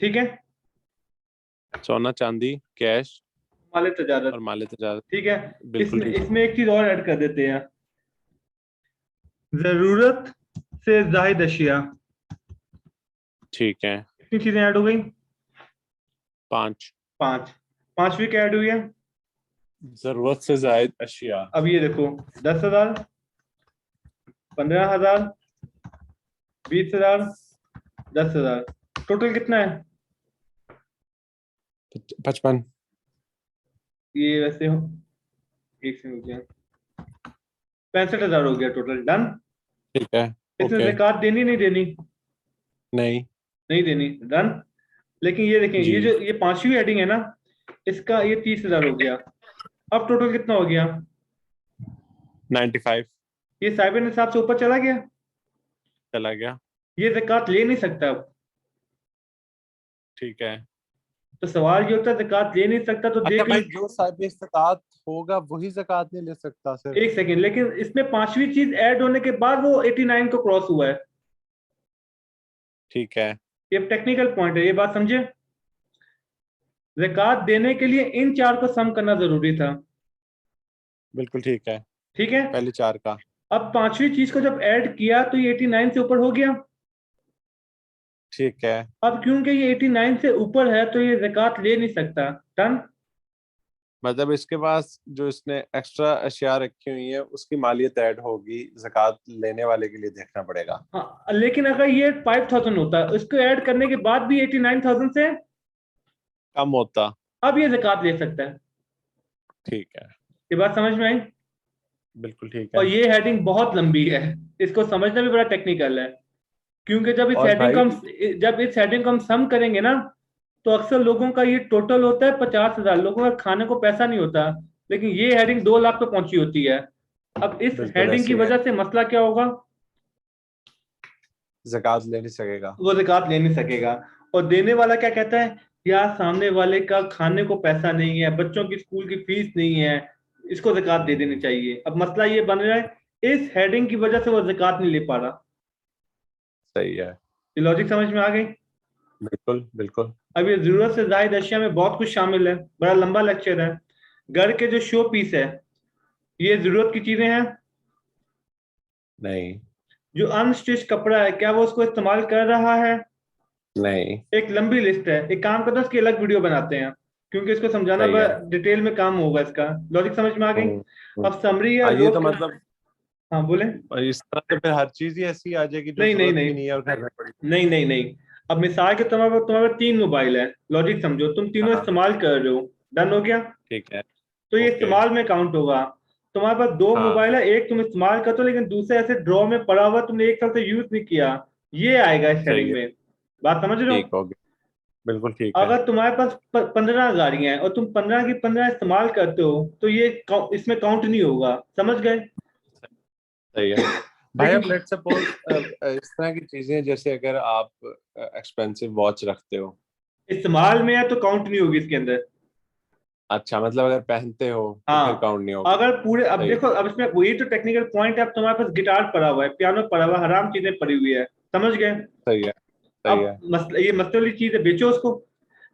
ठीक है? सोना चांदी कैश। माल तजारत। और माल तजारत। ठीक है, बिल्कुल इसमें ठीक। इसमें एक चीज और ऐड कर देते हैं, जरूरत से जायद अशिया। ठीक है। कितनी चीजें ऐड हो गई? 5। पांच। पांचवी क्या ऐड हुई है? जरूरत से जायद अशिया। अब ये देखो, 10,000, 15,000, 20,000, 10,000, टोटल कितना है? 55। ये वैसे हो, एक से हो गया, 65,000 हो गया टोटल। डन। ठीक है। इसमें ओके। ज़कात देनी नहीं देनी? नहीं। नहीं देनी। डन। लेकिन ये देखें, जी। ये जो ये पांचवी हेडिंग है ना, इसका ये 30,000 हो गया। अब टोटल कितना हो गया? 95। ये साइबर निसाब से ऊपर चला गया। चला गया। ये ज़कात ले नहीं सकता अब। ठीक है। तो सवाल ये होता है, ज़कात ले नहीं सकता तो अच्छा देख लो। भाई, जो साहिब ज़कात होगा वही ज़कात नहीं ले सकता सिर्फ? एक सेकेंड, लेकिन इसमें पांचवी चीज ऐड होने के बाद वो 89 को क्रॉस हुआ है। ठीक है। ये टेक्निकल पॉइंट है, ये बात समझे। ज़कात देने के लिए इन चार को सम करना जरूरी था। बिल्कुल ठीक है। ठीक है। पहले 4 का। अब पांचवी चीज को जब ऐड किया तो ये 89 से ऊपर हो गया। ठीक है। अब क्योंकि ये 89 से ऊपर है तो ये ज़कात ले नहीं सकता। डन। मतलब इसके पास जो इसने एक्स्ट्रा अशिया रखी हुई है उसकी मालियत ऐड होगी, ज़कात लेने वाले के लिए देखना पड़ेगा। हाँ, लेकिन अगर ये 5,000 होता है, उसको ऐड करने के बाद भी 89,000 से, कम होता। अब ये ज़कात ले सकता है। ठीक है। ये बात समझ में आई? बिल्कुल ठीक और है। ये हेडिंग बहुत लंबी है, इसको समझना भी बड़ा टेक्निकल है। क्योंकि और भाई जब इस हेडिंग को हम सम करेंगे ना, तो अक्सर लोगों का ये टोटल होता है 50,000, लोगों का खाने को पैसा नहीं होता। लेकिन ये हेडिंग 2 लाख पे पहुंची होती है। अब इस बिल्कुल हेडिंग की ऐसे ही है, वजह से मसला क्या होगा? ज़कात ले नहीं सकेगा। वो ज़कात ले नहीं सकेगा। और देने वाला क्या कहता है, यार सामने वाले का खाने को पैसा नहीं है, बच्चों की स्कूल की फीस नहीं है, इसको ज़कात दे देनी चाहिए। अब मसला ये बन रहा है, इस हेडिंग की वजह से वो ज़कात नहीं ले पा रहा। सही है। ये लॉजिक समझ में आ गई? बिल्कुल बिल्कुल। अब ये जरूरत से जायद अशिया में बहुत कुछ शामिल है, बड़ा लंबा लेक्चर है। घर के जो शो पीस है, ये जरूरत की चीजें हैं। नहीं। जो अनस्टिच कपड़ा है, क्या वो उसको इस्तेमाल कर रहा है? नहीं। एक लंबी लिस्ट है, एक काम करते हैं उसकी अलग वीडियो बनाते हैं, क्योंकि इसको समझाना सही है। बड़ा डिटेल में काम होगा। इसका लॉजिक समझ में आ गई? हम्म। अब समरी या हाँ, ये तो लोग। मतलब हाँ बोले। इस तरह से फिर हर चीज ही ऐसी आ जाएगी जो नहीं नहीं जरूरत नहीं, की नहीं है और घर में पड़ी। नहीं नहीं नहीं। अब मिसाल के तुम्हारे तुम्हारे 3 मोबाइल है, लॉजिक समझो, तुम तीनों हाँ। इस्तेमाल कर रहे हो। डन हो गया? ठीक है। तो ये ओके। इस्तेमाल में काउंट होगा। तुम्हारे पास 2 मोबाइल हाँ। है, एक तुम इस्तेमाल करते हो लेकिन दूसरा ऐसे ड्रॉ में पड़ा हुआ, तुमने 1 साल से यूज नहीं किया। ये आएगा इस सही हेडिंग है। में। बात समझ रहे ठीक हो? हो गया। बिल्कुल ठीक है। अगर तुम्हारे पास 15 गाड़ियां हैं और तुम 15 की 15 इस्तेमाल करते हो, तो ये इसमें काउंट नहीं होगा। समझ गए? सही है। भाई अब लेकिन लेट्स सपोज इस तरह की चीजें, जैसे अगर आप एक्सपेंसिव वॉच रखते हो। इस्तेमाल में है तो काउंट नहीं होगी इसके अंदर। अच्छा, मतलब अगर पहनते हो तो फिर हाँ, काउंट नहीं होगी। अगर पूरे, अब सही है। देखो, अब इसमें वही तो टेक्निकल पॉइंट है। अब तुम्हारे पास गिटार पड़ा हुआ है, पियानो पड़ा हुआ है, हराम चीजें पड़ी हुई है। समझ गए? सही है। सही अब है। मसला, ये मसले वाली चीज है, बेचो उसको।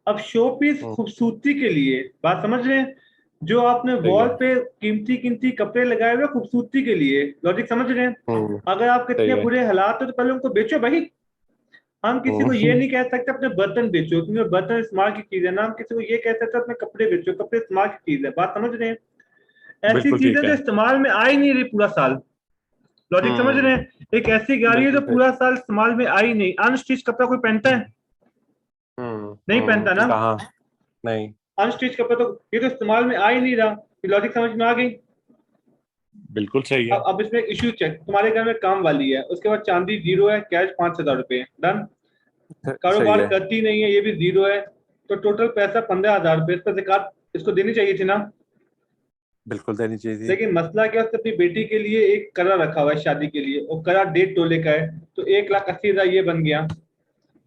अब शो पीस हम्म। खूबसूरती के लिए, बात समझ रहे हैं, जो आपने सही वॉल है। पे कीमती कीमती कपड़े लगाए हुए खूबसूरती के लिए, लॉजिक समझ रहे हैं। हम्म। अगर आपके सही इतने है। बुरे हालात है तो पहले उनको बेचो भाई। हम किसी को ये हम्म। नहीं कह सकते अपने बर्तन बेचो, क्योंकि बर्तन इस्तेमाल की चीज है ना। हम किसी को ये कह सकते अपने कपड़े बेचो, कपड़े इस्तेमाल की चीज है। बात समझ रहे हैं? ऐसी बिल्कुल चीजें ठीक जो है। इस्तेमाल में आ ही नहीं रही पूरा साल, लॉजिक समझ रहे हम्म। हैं। एक ऐसी गाड़ी है जो बिल्कुल सही। पूरा साल इस्तेमाल में आई नहीं। अनस्टिच कपड़ा कोई पहनता है? नहीं पहनता ना। कहाँ। नहीं। अनस्टिच कपड़ा तो, ये तो इस्तेमाल में आ ही नहीं रहा। लॉजिक समझ में आ गई? बिल्कुल सही है। अब इसमें इश्यू चेक, तुम्हारे घर में काम वाली है, उसके बाद चांदी 0 है, कैश 5,000 रुपए। डन। सही कारोबार है। करती नहीं है, ये भी 0 है। तो टोटल पैसा 15,000 रुपए। इस पर ज़कात इसको देनी चाहिए थी ना। बिल्कुल देनी चाहिए थी। लेकिन मसला क्या है, उसने अपनी बेटी के लिए एक करा रखा हुआ है शादी के लिए, और करा 1.5 तोले का है। तो 1,80,000 ये बन गया।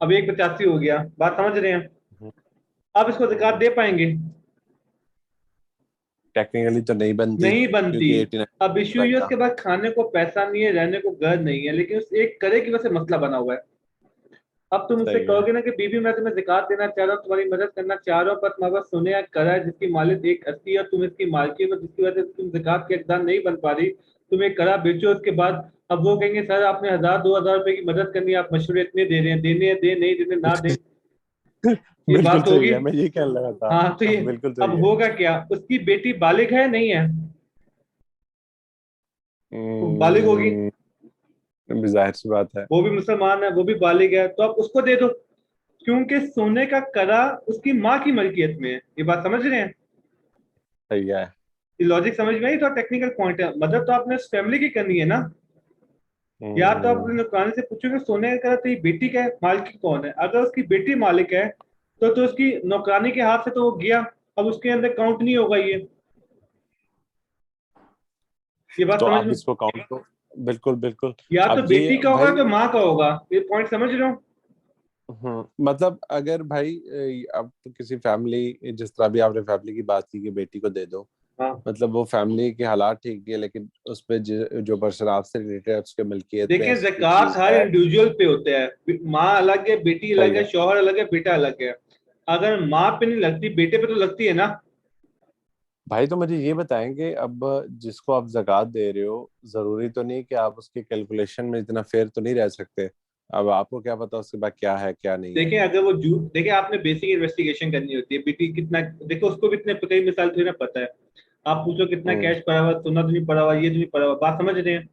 अब 1,85 हो गया। बात समझ रहे हैं? अब इसको ज़कात दे पाएंगे? टेक्निकली तो नहीं बनती नहीं बनती। क्योंकि 89 अब इश्यू ये, रहेगा। उसके बाद खाने को पैसा नहीं है, रहने को घर नहीं है, लेकिन उस एक करे की वजह से मसला बना हुआ है। अब तुम मुझसे सही है। कहोगे ना कि बीबी मैं तुम्हें ज़कात देना चाह रहा हूँ, तुम्हारी मदद करना चाह रहा हूँ, पर तुम्हारे पास सोने का करा है जिसकी मालिक एक अस्सी है और तुम इसकी मालकिन हो, जिसकी वजह से तुम ज़कात के हकदार नहीं बन पा रही, तुम एक करा बेचो उसके बाद। अब वो कहेंगे सर आपने 1,000 2,000 रुपए की मदद करनी है, आप मशवरे इतने दे रहे हैं, देने हैं दे, नहीं देने ना दें, ये बिल्कुल बात सही होगी। है, मैं ये कहने लगा था। हाँ तो ये, अब बिल्कुल अब सही है। होगा क्या, उसकी बेटी बालिग है नहीं है, वो बालिग होगी, हम्म, जाहिर सी बात है। वो भी मुसलमान है, वो भी बालिग है, तो आप उसको दे दो, क्योंकि सोने का करा उसकी माँ की मलकियत में है। ये बात समझ रहे हैं, सही है। ये लॉजिक समझ में आई, तो टेक्निकल पॉइंट है, मतलब तो आपने उस फैमिली की करनी है ना। या तो आप हम्म, अपने नौकरानी से पूछोगे सोने का करा तेरी बेटी का है, मालिक कौन है, अगर उसकी बेटी मालिक है तो उसकी नौकरानी के हाथ से तो वो गया, अब उसके अंदर काउंट नहीं होगा ये बात तो समझ आप में। इसको काउंट को, बिल्कुल बिल्कुल। या तो अब ये बेटी का होगा भाई, तो माँ का होगा, ये पॉइंट समझ रहे हो। मतलब अगर भाई अब तो किसी फैमिली, जिस तरह भी आपने फैमिली की बात की कि बेटी को दे दो, हाँ मतलब वो फैमिली के हालात ठीक है, लेकिन उस पे जो पर्सन आपसे रिलेटेड है उसके मिल्कियत में देखिए ऐसी कोई ज़कात चीज हर है। इंडिविजुअल पे होता है, माँ अलग है, बेटी अलग सही है, है। शौहर अलग है, बेटा अलग है। अगर माँ पे नहीं लगती बेटे पे तो लगती है ना। भाई तो मुझे ये बताएं कि अब जिसको आप ज़कात दे रहे हो, जरूरी तो नहीं कि आप उसके कैलकुलेशन में इतना फेयर तो नहीं रह सकते। अब आपको क्या पता उसके बाद क्या है क्या नहीं है। देखिए अगर वो झूठ, देखिए आपने बेसिक इन्वेस्टिगेशन करनी होती है, बेटी कितना, देखो उसको भी इतने कई मिसाल थोड़ी ना पता है। आप पूछो कितना हम्म। कैश पड़ा हुआ, सोना तो नहीं पड़ा हुआ, ये तो नहीं पड़ा हुआ, बात समझ रहे हैं।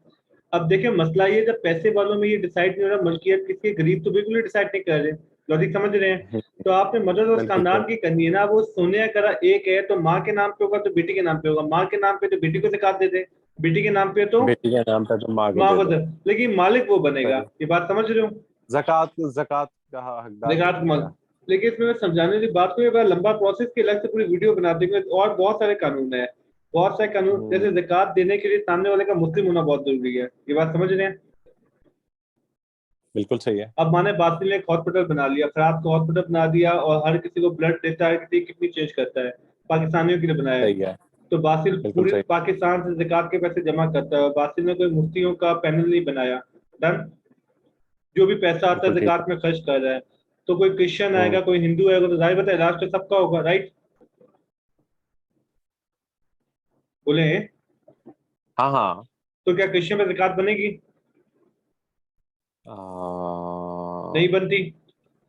अब देखिए मसला ये, जब पैसे वालों में ये डिसाइड नहीं हो रहा मलकियत किसकी, गरीब तो बिल्कुल ही डिसाइड नहीं कर रहे, लॉजिक समझ रहे हैं। हम्म, तो आपने मदद उस बिल्कुल खानदान सही। की करनी है ना, वो सोने का करा एक है तो माँ के नाम पे होगा तो बेटी के नाम पे होगा, माँ के नाम पे तो बेटी को ज़कात दे दे, बेटी के नाम पे तो बेटी के नाम पे तो माँ को माँ दे को दे, दो। लेकिन मालिक वो बनेगा, सही। ये बात समझ रहे हो। ज़कात ज़कात का हकदार वो ज़कात बनेगा। लेकिन इसमें मैं समझाने की बात को, ये बड़ा लंबा प्रोसेस की अलग से पूरी वीडियो बना देंगे, और बहुत सारे कानून है, बहुत सारे कानून, हम्म, जैसे ज़कात देने के लिए सामने वाले का मुस्लिम होना बहुत जरूरी है, ये बात समझ रहे हैं। बिल्कुल सही है। अब माने बासिल ने एक हॉस्पिटल बना लिया, फराज को हॉस्पिटल बना दिया, और हर किसी को ब्लड देता है, किसी की किडनी चेंज करता है, पाकिस्तानियों के लिए बनाया है। सही है। तो बासिल बिल्कुल पूरे सही। पाकिस्तान से ज़कात के पैसे जमा करता है, और बासिल ने कोई मुफ्तियों का पैनल नहीं बनाया। डन, जो भी पैसा आता है बिल्कुल ठीक है। ज़कात में खर्च कर रहा है, तो कोई क्रिश्चियन हम्म। आएगा कोई हिंदू आएगा, तो जाहिर बताए लास्ट में सबका होगा, राइट। बोले हाँ हाँ। तो क्या क्रिश्चियन पे ज़कात बनेगी, आ, नहीं बनती।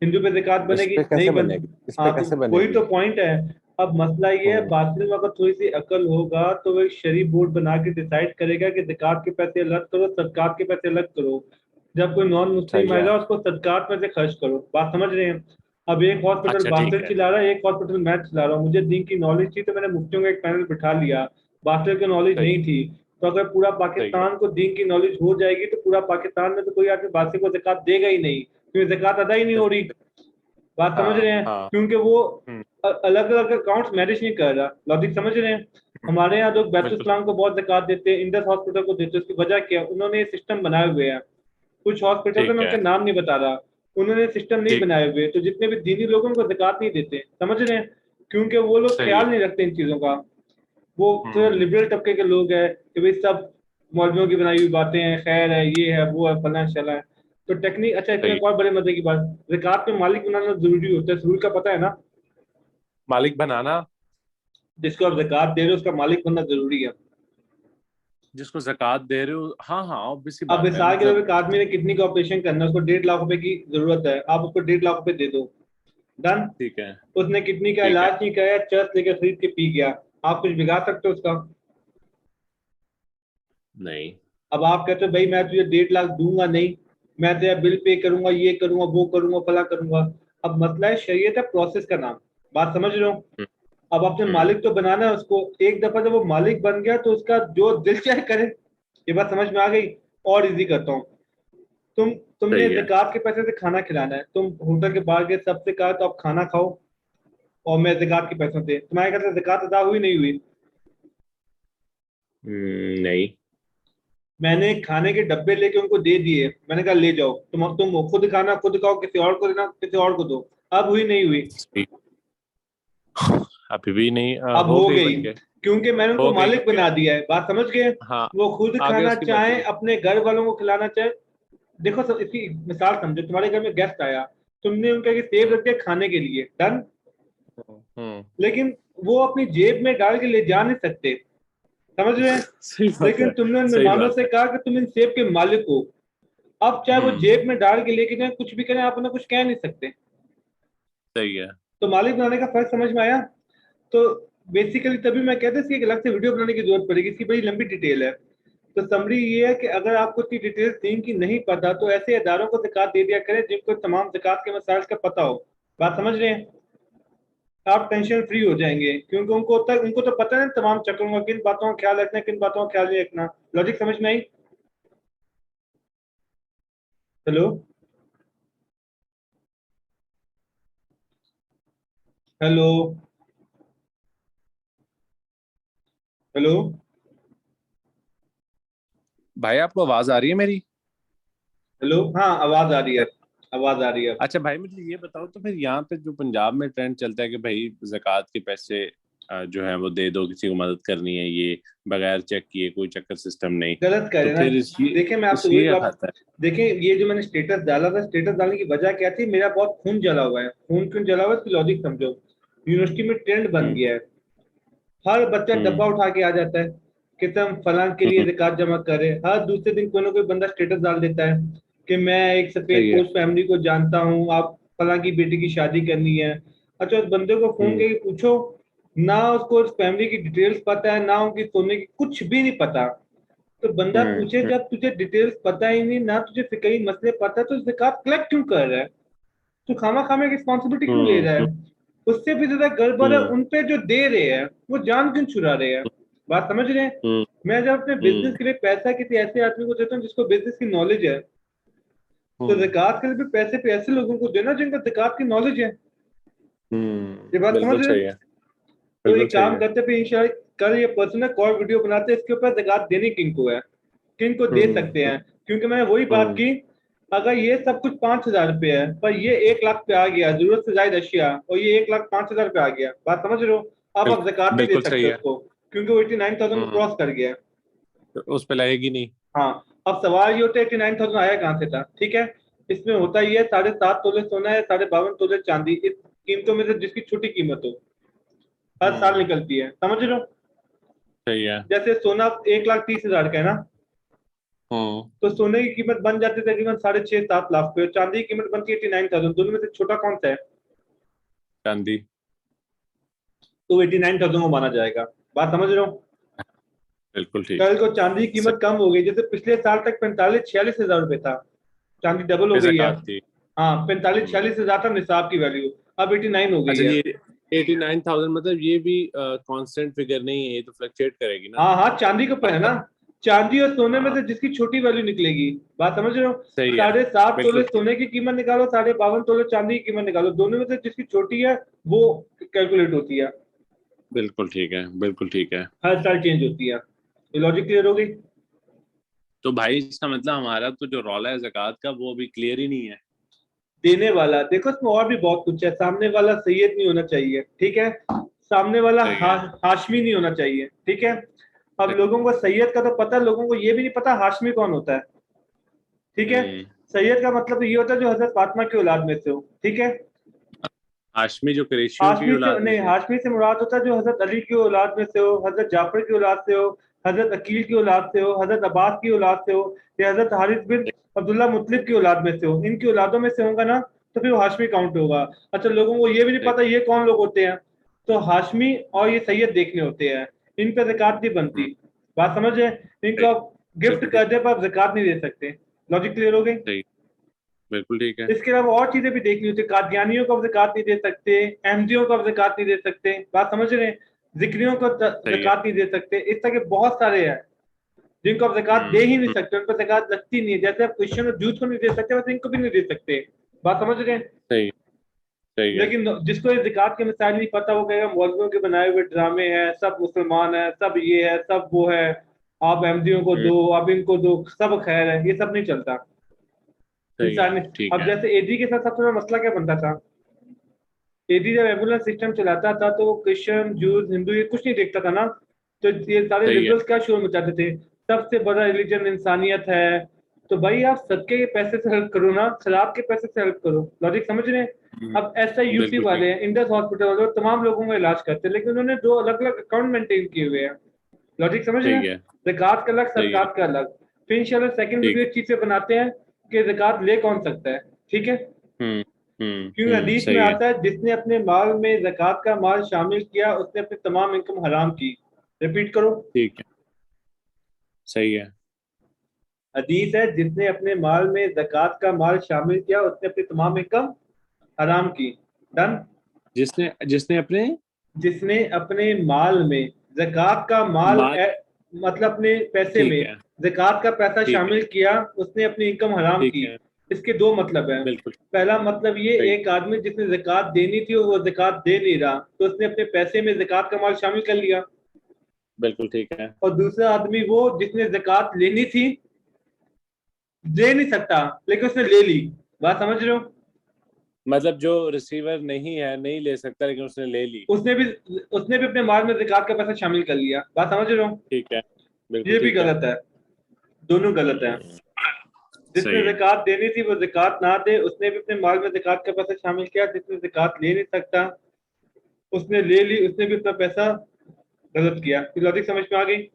हिंदू पे ज़कात इस बनेगी, पे नहीं कैसे बन। बनेगी, इस पे हाँ तो कैसे वही बनेगी। तो पॉइंट है। अब मसला ये है, हम्म। बातिल में अगर थोड़ी सी अकल होगा तो वो एक शरीफ बोर्ड बना के डिसाइड करेगा कि ज़कात के पैसे अलग करो, सदकात के पैसे अलग करो। जब कोई नॉन मुस्लिम सही है। आएगा उसको सदकात में से खर्च करो, बात समझ रहे हैं। अब एक हॉस्पिटल अच्छा ठीक बातिल है। चला रहा है, एक हॉस्पिटल मैं चला रहा हूँ, मुझे दीन की नॉलेज थी तो मैंने मुफ्तियों का एक पैनल बिठा लिया, बातिल की नॉलेज सही नहीं थी। तो अगर पूरा सही है। पाकिस्तान को दीन की नॉलेज हो जाएगी तो पूरा पाकिस्तान में तो कोई आदमी बातिल को ज़कात देगा ही नहीं, क्योंकि ज़कात अदा ही नहीं हो रही, बिल्कुल। बात समझ रहे हाँ हैं। हाँ। क्योंकि वो हम्म। अलग अलग अकाउंट्स मैनेज नहीं कर रहा, लॉजिक समझ रहे हैं। हमारे यहाँ लोग बैतुल बिल्कुल इस्लाम को बहुत ज़कात देते हैं, इंडस हॉस्पिटल को देते हैं, उसकी वजह क्या है, उन्होंने ये सिस्टम बनाए हुए हैं। कुछ हॉस्पिटल है, ठीक मैं है। उनके नाम नहीं बता रहा, उन्होंने सिस्टम नहीं ठीक। बनाए हुए, तो जितने भी दीनी लोग हैं उनको ज़कात नहीं देते, समझ रहे हैं। क्योंकि वो लोग सही ख्याल है। नहीं रखते इन चीज़ों का, वो थोड़ा हम्म। लिबरल तबके के लोग हैं कि भाई सब मौलवियों की बनाई हुई बातें हैं, खैर है, ये है वो है फलां शला है। तो टेक्निक, अच्छा इसमें सही एक है। और बड़े मजे की बात, ज़कात में मालिक बनाना जरूरी होता है, इस रूल का पता है ना। मालिक बनाना। जिसको आप ज़कात दे रहे हो उसका मालिक बनना जरूरी है। जिसको ज़कात दे रहे हो, हाँ हाँ, ऑब्वियस सी अब बात है मिसाल के तौर पे मतलब। एक आदमी ने किडनी का ऑपरेशन करना है, उसको 1.5 लाख रुपए की जरूरत है, आप उसको 1.5 लाख रुपए दे दो, डन। ठीक है। उसने किडनी का ठीक है। इलाज नहीं कराया, चर्च लेकर खरीद के पी गया, आप कुछ बिगाड़ सकते हो उसका। नहीं। अब आप कहते हो भाई मैं तुझे 1.5 लाख दूंगा नहीं, मैं तेरा बिल पे करूंगा, ये करूंगा वो करूंगा फला करूंगा। अब मसला है शरीयत है प्रोसेस का नाम, बात समझ रहे हो। हम्म। अब आपने हम्म, मालिक तो बनाना है उसको, एक दफा जब वो मालिक बन गया तो उसका जो दिल चाहे करे, ये बात समझ में आ गई। और इजी करता हूँ, तुम तुमने सही है। ज़कात के पैसे से खाना खिलाना है, तुम होटल के बाहर के सबसे कहा तो आप खाना खाओ, और मैं ज़कात के पैसों से, तुम्हारे घर से ज़कात अदा हुई नहीं हुई। नहीं। मैंने खाने के डब्बे लेके उनको दे दिए, मैंने कहा ले जाओ, तुम खुद खाना खुद खाओ, किसी और को देना किसी और को दो, अब हुई नहीं हुई। सही। अभी भी नहीं, अब हो हो गई गई, बन के। क्योंकि मैंने उनको हो गई मालिक क्योंकि, बना दिया है, बात समझ गए। हाँ, वो खुद आगे खाना उसकी चाहे, मर्जी। अपने घर वालों को खिलाना चाहे। देखो सब इसकी मिसाल समझो, तुम्हारे घर में गेस्ट आया, तुमने उनका सेब रख दिया खाने के लिए, डन। लेकिन वो अपनी जेब में डाल के ले जा नहीं सकते, समझ रहे हैं? सही बात लेकिन है, तुमने उन सही मेहमानों बात से है। कहा कि तुम इन सेब के मालिक हो। अब चाहे वो हम्म। जेब में डाल के लेके जाए, कुछ भी करें, आप उन्हें कुछ कह नहीं सकते। सही है। तो मालिक बनाने का फर्क समझ में आया? तो बेसिकली तभी मैं कहता हूँ इसकी एक अलग से वीडियो बनाने की जरूरत पड़ेगी, इसकी बड़ी लंबी डिटेल है। तो समरी ये है कि अगर आपको इतनी डिटेल्स दीन की नहीं पता तो ऐसे इदारों को ज़कात दे दिया करें जिनको तमाम ज़कात के मसाइल का पता हो। बात समझ रहे हैं? आप टेंशन फ्री हो जाएंगे, क्योंकि उनको तो पता है तमाम चक्रों का, किन बातों का ख्याल रखना है, किन बातों का ख्याल नहीं रखना। लॉजिक समझ में आई? Hello, hello, hello. भाई आपको आवाज आ रही है मेरी? हेलो, हाँ आवाज आ रही है, आवाज आ रही है। अच्छा भाई, मुझे ये बताओ, तो फिर यहाँ पे जो पंजाब में ट्रेंड चलता है कि भाई ज़कात के पैसे जो है वो दे दो, किसी को मदद करनी है, ये बगैर चेक किए, कोई चक्कर सिस्टम नहीं, गलत कह तो रहे हैं फिर ना। इस ये देखिए मैं आपसे इसकी वही क्या बात, खाता है? देखिए ये जो मैंने स्टेटस डाला था, स्टेटस डालने की वजह क्या थी? मेरा बहुत खून जला हुआ है। खून क्यों जला हुआ है इसकी लॉजिक समझो। यूनिवर्सिटी में ट्रेंड बन हम्म। गया है, हर बच्चा डब्बा हम्म। उठा के आ जाता है कि तुम फलां के लिए हम्म। ज़कात जमा करे। हर दूसरे दिन कोई ना कोई बंदा स्टेटस डाल देता है कि मैं एक सफेद सही है। पोश फैमिली को जानता हूँ, आप फलां की बेटी की शादी करनी है। अच्छा, उस बंदे को फोन हम्म। करके पूछो, ना उसको उस फैमिली की डिटेल्स पता है, ना उनकी सोने की कुछ भी नहीं पता। तो बंदा पूछे, हम्म। जब तुझे डिटेल्स पता ही नहीं, ना तुझे फिकही मसले पता है, तो ज़कात कलेक्ट क्यों कर रहा है? तू खामा खामा की रिस्पॉन्सिबिलिटी क्यों ले हम्म। रहा है? उससे भी ज्यादा गड़बड़ है हम्म। उन पे जो दे रहे हैं, वो जान क्यों छुड़ा रहे हैं? बात समझ रहे हैं? हम्म। मैं जब अपने हम्म। बिजनेस के लिए पैसा किसी ऐसे आदमी को देता हूँ जिसको बिजनेस की नॉलेज है, तो हम्म। ज़कात के लिए भी पैसे पे ऐसे लोगों को देना जिनका ज़कात की नॉलेज है। ये बात समझ बिल्कुल रहे हैं? सही है। तो ये बिल्कुल सही काम है। करते पे इंशाल्लाह कल ये पर्सनल कॉल वीडियो बनाते हैं इसके ऊपर, ज़कात देनी किनको है, किनको दे सकते हम्म। हैं। क्योंकि मैंने वही बात हम्म। की, अगर ये सब कुछ 5,000 रुपये है पर ये 1 लाख पे आ गया, जरूरत से ज्यादा अशिया, और ये 1,05,000 पे आ गया, बात समझ रहे हो? अब आप ज़कात नहीं दे बिल्कुल सही सकते है। उसको, क्योंकि वो 89,000 को हम्म। क्रॉस कर गया है। तो उस पे लगेगी नहीं। हाँ, अब सवाल ये होता है 89,000 आया कहाँ से था? ठीक है, इसमें होता ही है 7.5 तोले सोना है, 52 तोले चांदी, इस कीमतों में से जिसकी छोटी कीमत हो हर साल हम्म। निकलती है, समझ रहे हो? सही है। जैसे सोना 1,30,000 का है ना, हम्म। तो सोने की कीमत बन जाती है तकरीबन 6.5 7 लाख पे, और चांदी की कीमत बनती है 89,000। दोनों में से छोटा कौन सा है? चांदी। तो 89,000 को माना जाएगा। बात समझ रहे हो? बिल्कुल ठीक कल है। को चांदी की कीमत कम हो गई, जैसे पिछले साल तक 45 46 हजार रुपए था, चांदी डबल हो फिर गई है। ज़कात थी। हाँ, 45 हम्म। 46 हजार था निसाब की वैल्यू, अब 89 हो गई अच्छा, है। ये 89,000 मतलब ये भी कांस्टेंट फिगर नहीं है, ये तो फ्लक्चुएट करेगी ना। हाँ हाँ, चांदी के ऊपर है ना। चांदी और सोने में हाँ। से जिसकी छोटी वैल्यू निकलेगी, बात समझ रहे हो? सही है। 7.5 तोले बिल्कुल ठीक। सोने की कीमत निकालो, 52 तोले चांदी की कीमत निकालो, दोनों में से जिसकी छोटी है वो कैलकुलेट होती है। बिल्कुल ठीक है। बिल्कुल ठीक है। हर साल चेंज होती है। ये लॉजिक क्लियर हो गई? तो भाई इसका मतलब हमारा तो जो रौला है ज़कात का, वो अभी क्लियर ही नहीं है। देने वाला देखो, इसमें और भी बहुत कुछ है। सामने वाला सैयद नहीं होना चाहिए, ठीक है? सामने वाला सही है। हाशमी नहीं होना चाहिए, ठीक है? अब सही। लोगों को सैयद का तो पता है, लोगों को ये भी नहीं पता हाशमी कौन होता है, ठीक है? हम्म। सैयद का मतलब ये होता है जो हजरत फातिमा की औलाद में से हो, ठीक है? हाशमी जो कुरैशियों की हाशमी से औलाद में नहीं, से है। हाशमी से मुराद होता है जो हजरत अली की औलाद में से हो, हजरत जाफर की औलाद से हो, हजरत अकील की औलाद से हो, हजरत अब्बास की औलाद से हो, या हजरत हारिस बिन अब्दुल्ला मुतलिब की औलाद में से हो। इनकी औलादों में से होगा ना, तो फिर वो हाशमी काउंट होगा। अच्छा, लोगों को ये भी नहीं सही। पता ये कौन लोग होते हैं, तो हाशमी और ये सैयद देखने होते हैं, इन पे ज़कात नहीं हम्म। बनती। बात समझ है? इनको सही। आप गिफ्ट बिल्कुल ठीक। कर दे पर आप ज़कात नहीं दे सकते। लॉजिक क्लियर हो गई? सही। बिल्कुल ठीक है। इसके अलावा और चीजें भी देखनी होती है। कादियानियों को आप ज़कात नहीं दे सकते, अहमदियों को आप ज़कात नहीं दे सकते, बात समझ रहे हैं? जिक्रियों को सही है। ज़कात नहीं दे सकते। इस तरह के बहुत सारे हैं जिनको आप ज़कात दे ही नहीं हम्म। सकते, उन पर ज़कात लगती नहीं है। जैसे आप क्रिश्चियन और जूत को नहीं दे सकते, वैसे इनको भी नहीं दे सकते। बात समझ रहे हैं? सही। सही है। लेकिन जिसको ये ज़कात के मिसाइल नहीं पता, वो कहेगा मौलवियों के बनाए हुए ड्रामे हैं, सब मुसलमान है, सब ये है, सब वो है, आप अहमदियों को हम्म। दो, आप इनको दो, सब खैर है। ये सब नहीं चलता। सही है। इंसान ठीक अब है। जैसे एडी के साथ सबसे बड़ा मसला क्या बनता था? एडी जब एम्बुलेंस सिस्टम चलाता था तो वो क्रिश्चियन जूस हिंदू ये कुछ नहीं देखता था ना। तो ये सारे सही है। लिबरल्स क्या शोर मचाते थे, सबसे बड़ा रिलीजन इंसानियत है, तो भाई आप सदके के पैसे से हेल्प करो ना, शराब के पैसे से हेल्प करो। लॉजिक समझ रहे हैं? अब ऐसा यूपी बिल्कुल वाले ठीक। हैं, इंडस हॉस्पिटल वाले, वो तमाम लोगों का इलाज करते हैं, लेकिन उन्होंने दो अलग अलग अकाउंट मेंटेन किए हुए हैं। लॉजिक समझ रहे ठीक हैं? है। ज़कात का अलग, सही है। सदकात का अलग। फिर इंशाल्लाह सेकंड ठीक वीडियो है। इस चीज से बनाते हैं कि ज़कात ले कौन सकता है। ठीक है? क्योंकि हदीस में सही है। आता है, जिसने अपने माल में ज़कात का माल शामिल किया उसने अपनी तमाम इनकम हराम की। रिपीट करो। ठीक है। सही है। हदीस है, जिसने अपने माल में ज़कात का माल शामिल किया उसने अपनी तमाम इनकम हराम की। डन। जिसने जिसने अपने जिसने अपने माल में ज़कात का माल माल। मतलब अपने पैसे ठीक में है। ज़कात का पैसा ठीक है। शामिल किया उसने अपनी इनकम हराम ठीक की। है। इसके दो मतलब हैं। बिल्कुल पहला मतलब ये, सही। एक आदमी जिसने ज़कात देनी थी और वो ज़कात दे नहीं रहा, तो उसने अपने पैसे में ज़कात का माल शामिल कर लिया। बिल्कुल ठीक है। और दूसरा आदमी वो जिसने ज़कात लेनी थी, दे नहीं सकता, लेकिन उसने ले ली। बात समझ रहे हो? मतलब जो रिसीवर नहीं है, नहीं ले सकता, लेकिन उसने ले ली। उसने भी उसने भी अपने माल में ज़कात का पैसा शामिल कर लिया। बात समझ रहे हो? ठीक है। बिल्कुल ये भी ठीक है। गलत है। दोनों गलत है। हम्म, जिसने सही है। ज़कात देनी थी वो ज़कात ना दे, उसने भी अपने माल में ज़कात का पैसा शामिल किया। जिसने ज़कात ले नहीं सकता उसने ले ली, उसने भी अपना पैसा गलत किया। तो लॉजिक समझ में आ गई?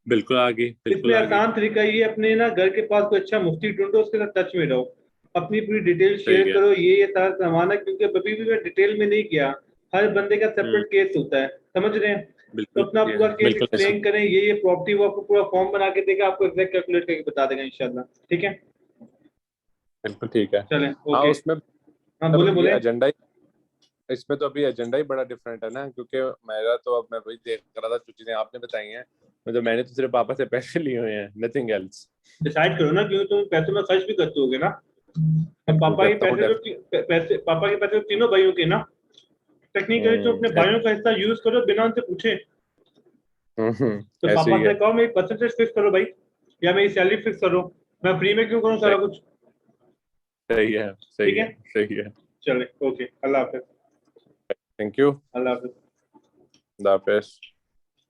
बिल्कुल आ गई, इसमें बिल्कुल आ गई। आसान तरीका ये, अपने ना घर के पास कोई अच्छा मुफ्ती ढूंढो, उसके साथ टच में रहो, अपनी पूरी डिटेल सही शेयर है। करो, ये सारा सामान है। क्योंकि अभी भी मैं डिटेल में नहीं किया, हर बंदे का हम्म। सेपरेट केस होता है। समझ रहे हैं? तो बिल्कुल अपना सही है। पूरा केस बिल्कुल ऐसे। एक्सप्लेन करें, ये प्रॉपर्टी, वो आपको पूरा फॉर्म बना के देगा, आपको एग्जैक्ट कैलकुलेट करके बता देगा इंशाल्लाह। ठीक है? बिल्कुल ठीक है। चलें, हाँ, ओके। उसमें हाँ, अब बोले ये बोले। एजेंडा ही, इसमें तो अभी एजेंडा ही बड़ा डिफरेंट है ना, क्योंकि मेरा तो, अब मैं वही देख रहा था जो चीजें आपने बताई हैं, मतलब मैंने तो सिर्फ पापा से पैसे लिए हुए हैं, नथिंग एल्स। डिसाइड करो ना, क्योंकि तुम पैसे में खर्च भी करते होगे ना। अब बिल्कुल पापा के करता हूँ पैसे तो पैसे, पापा के पैसे तो तीनों भाइयों के ना। टेक्निकली तो अपने भाइयों का हिस्सा यूज करो बिना उनसे पूछे। तो ऐसे पापा ही से है। कहो मेरी परसेंटेज फिक्स करो भाई, या मेरी सैलरी फिक्स करो। मैं फ्री में क्यों करूँ सही। सारा कुछ? सही है। ठीक सही है? है। सही है। चले, ओके, अल्लाह हाफिज। Thank you. अल्लाह हाफिज। खुदा हाफिज।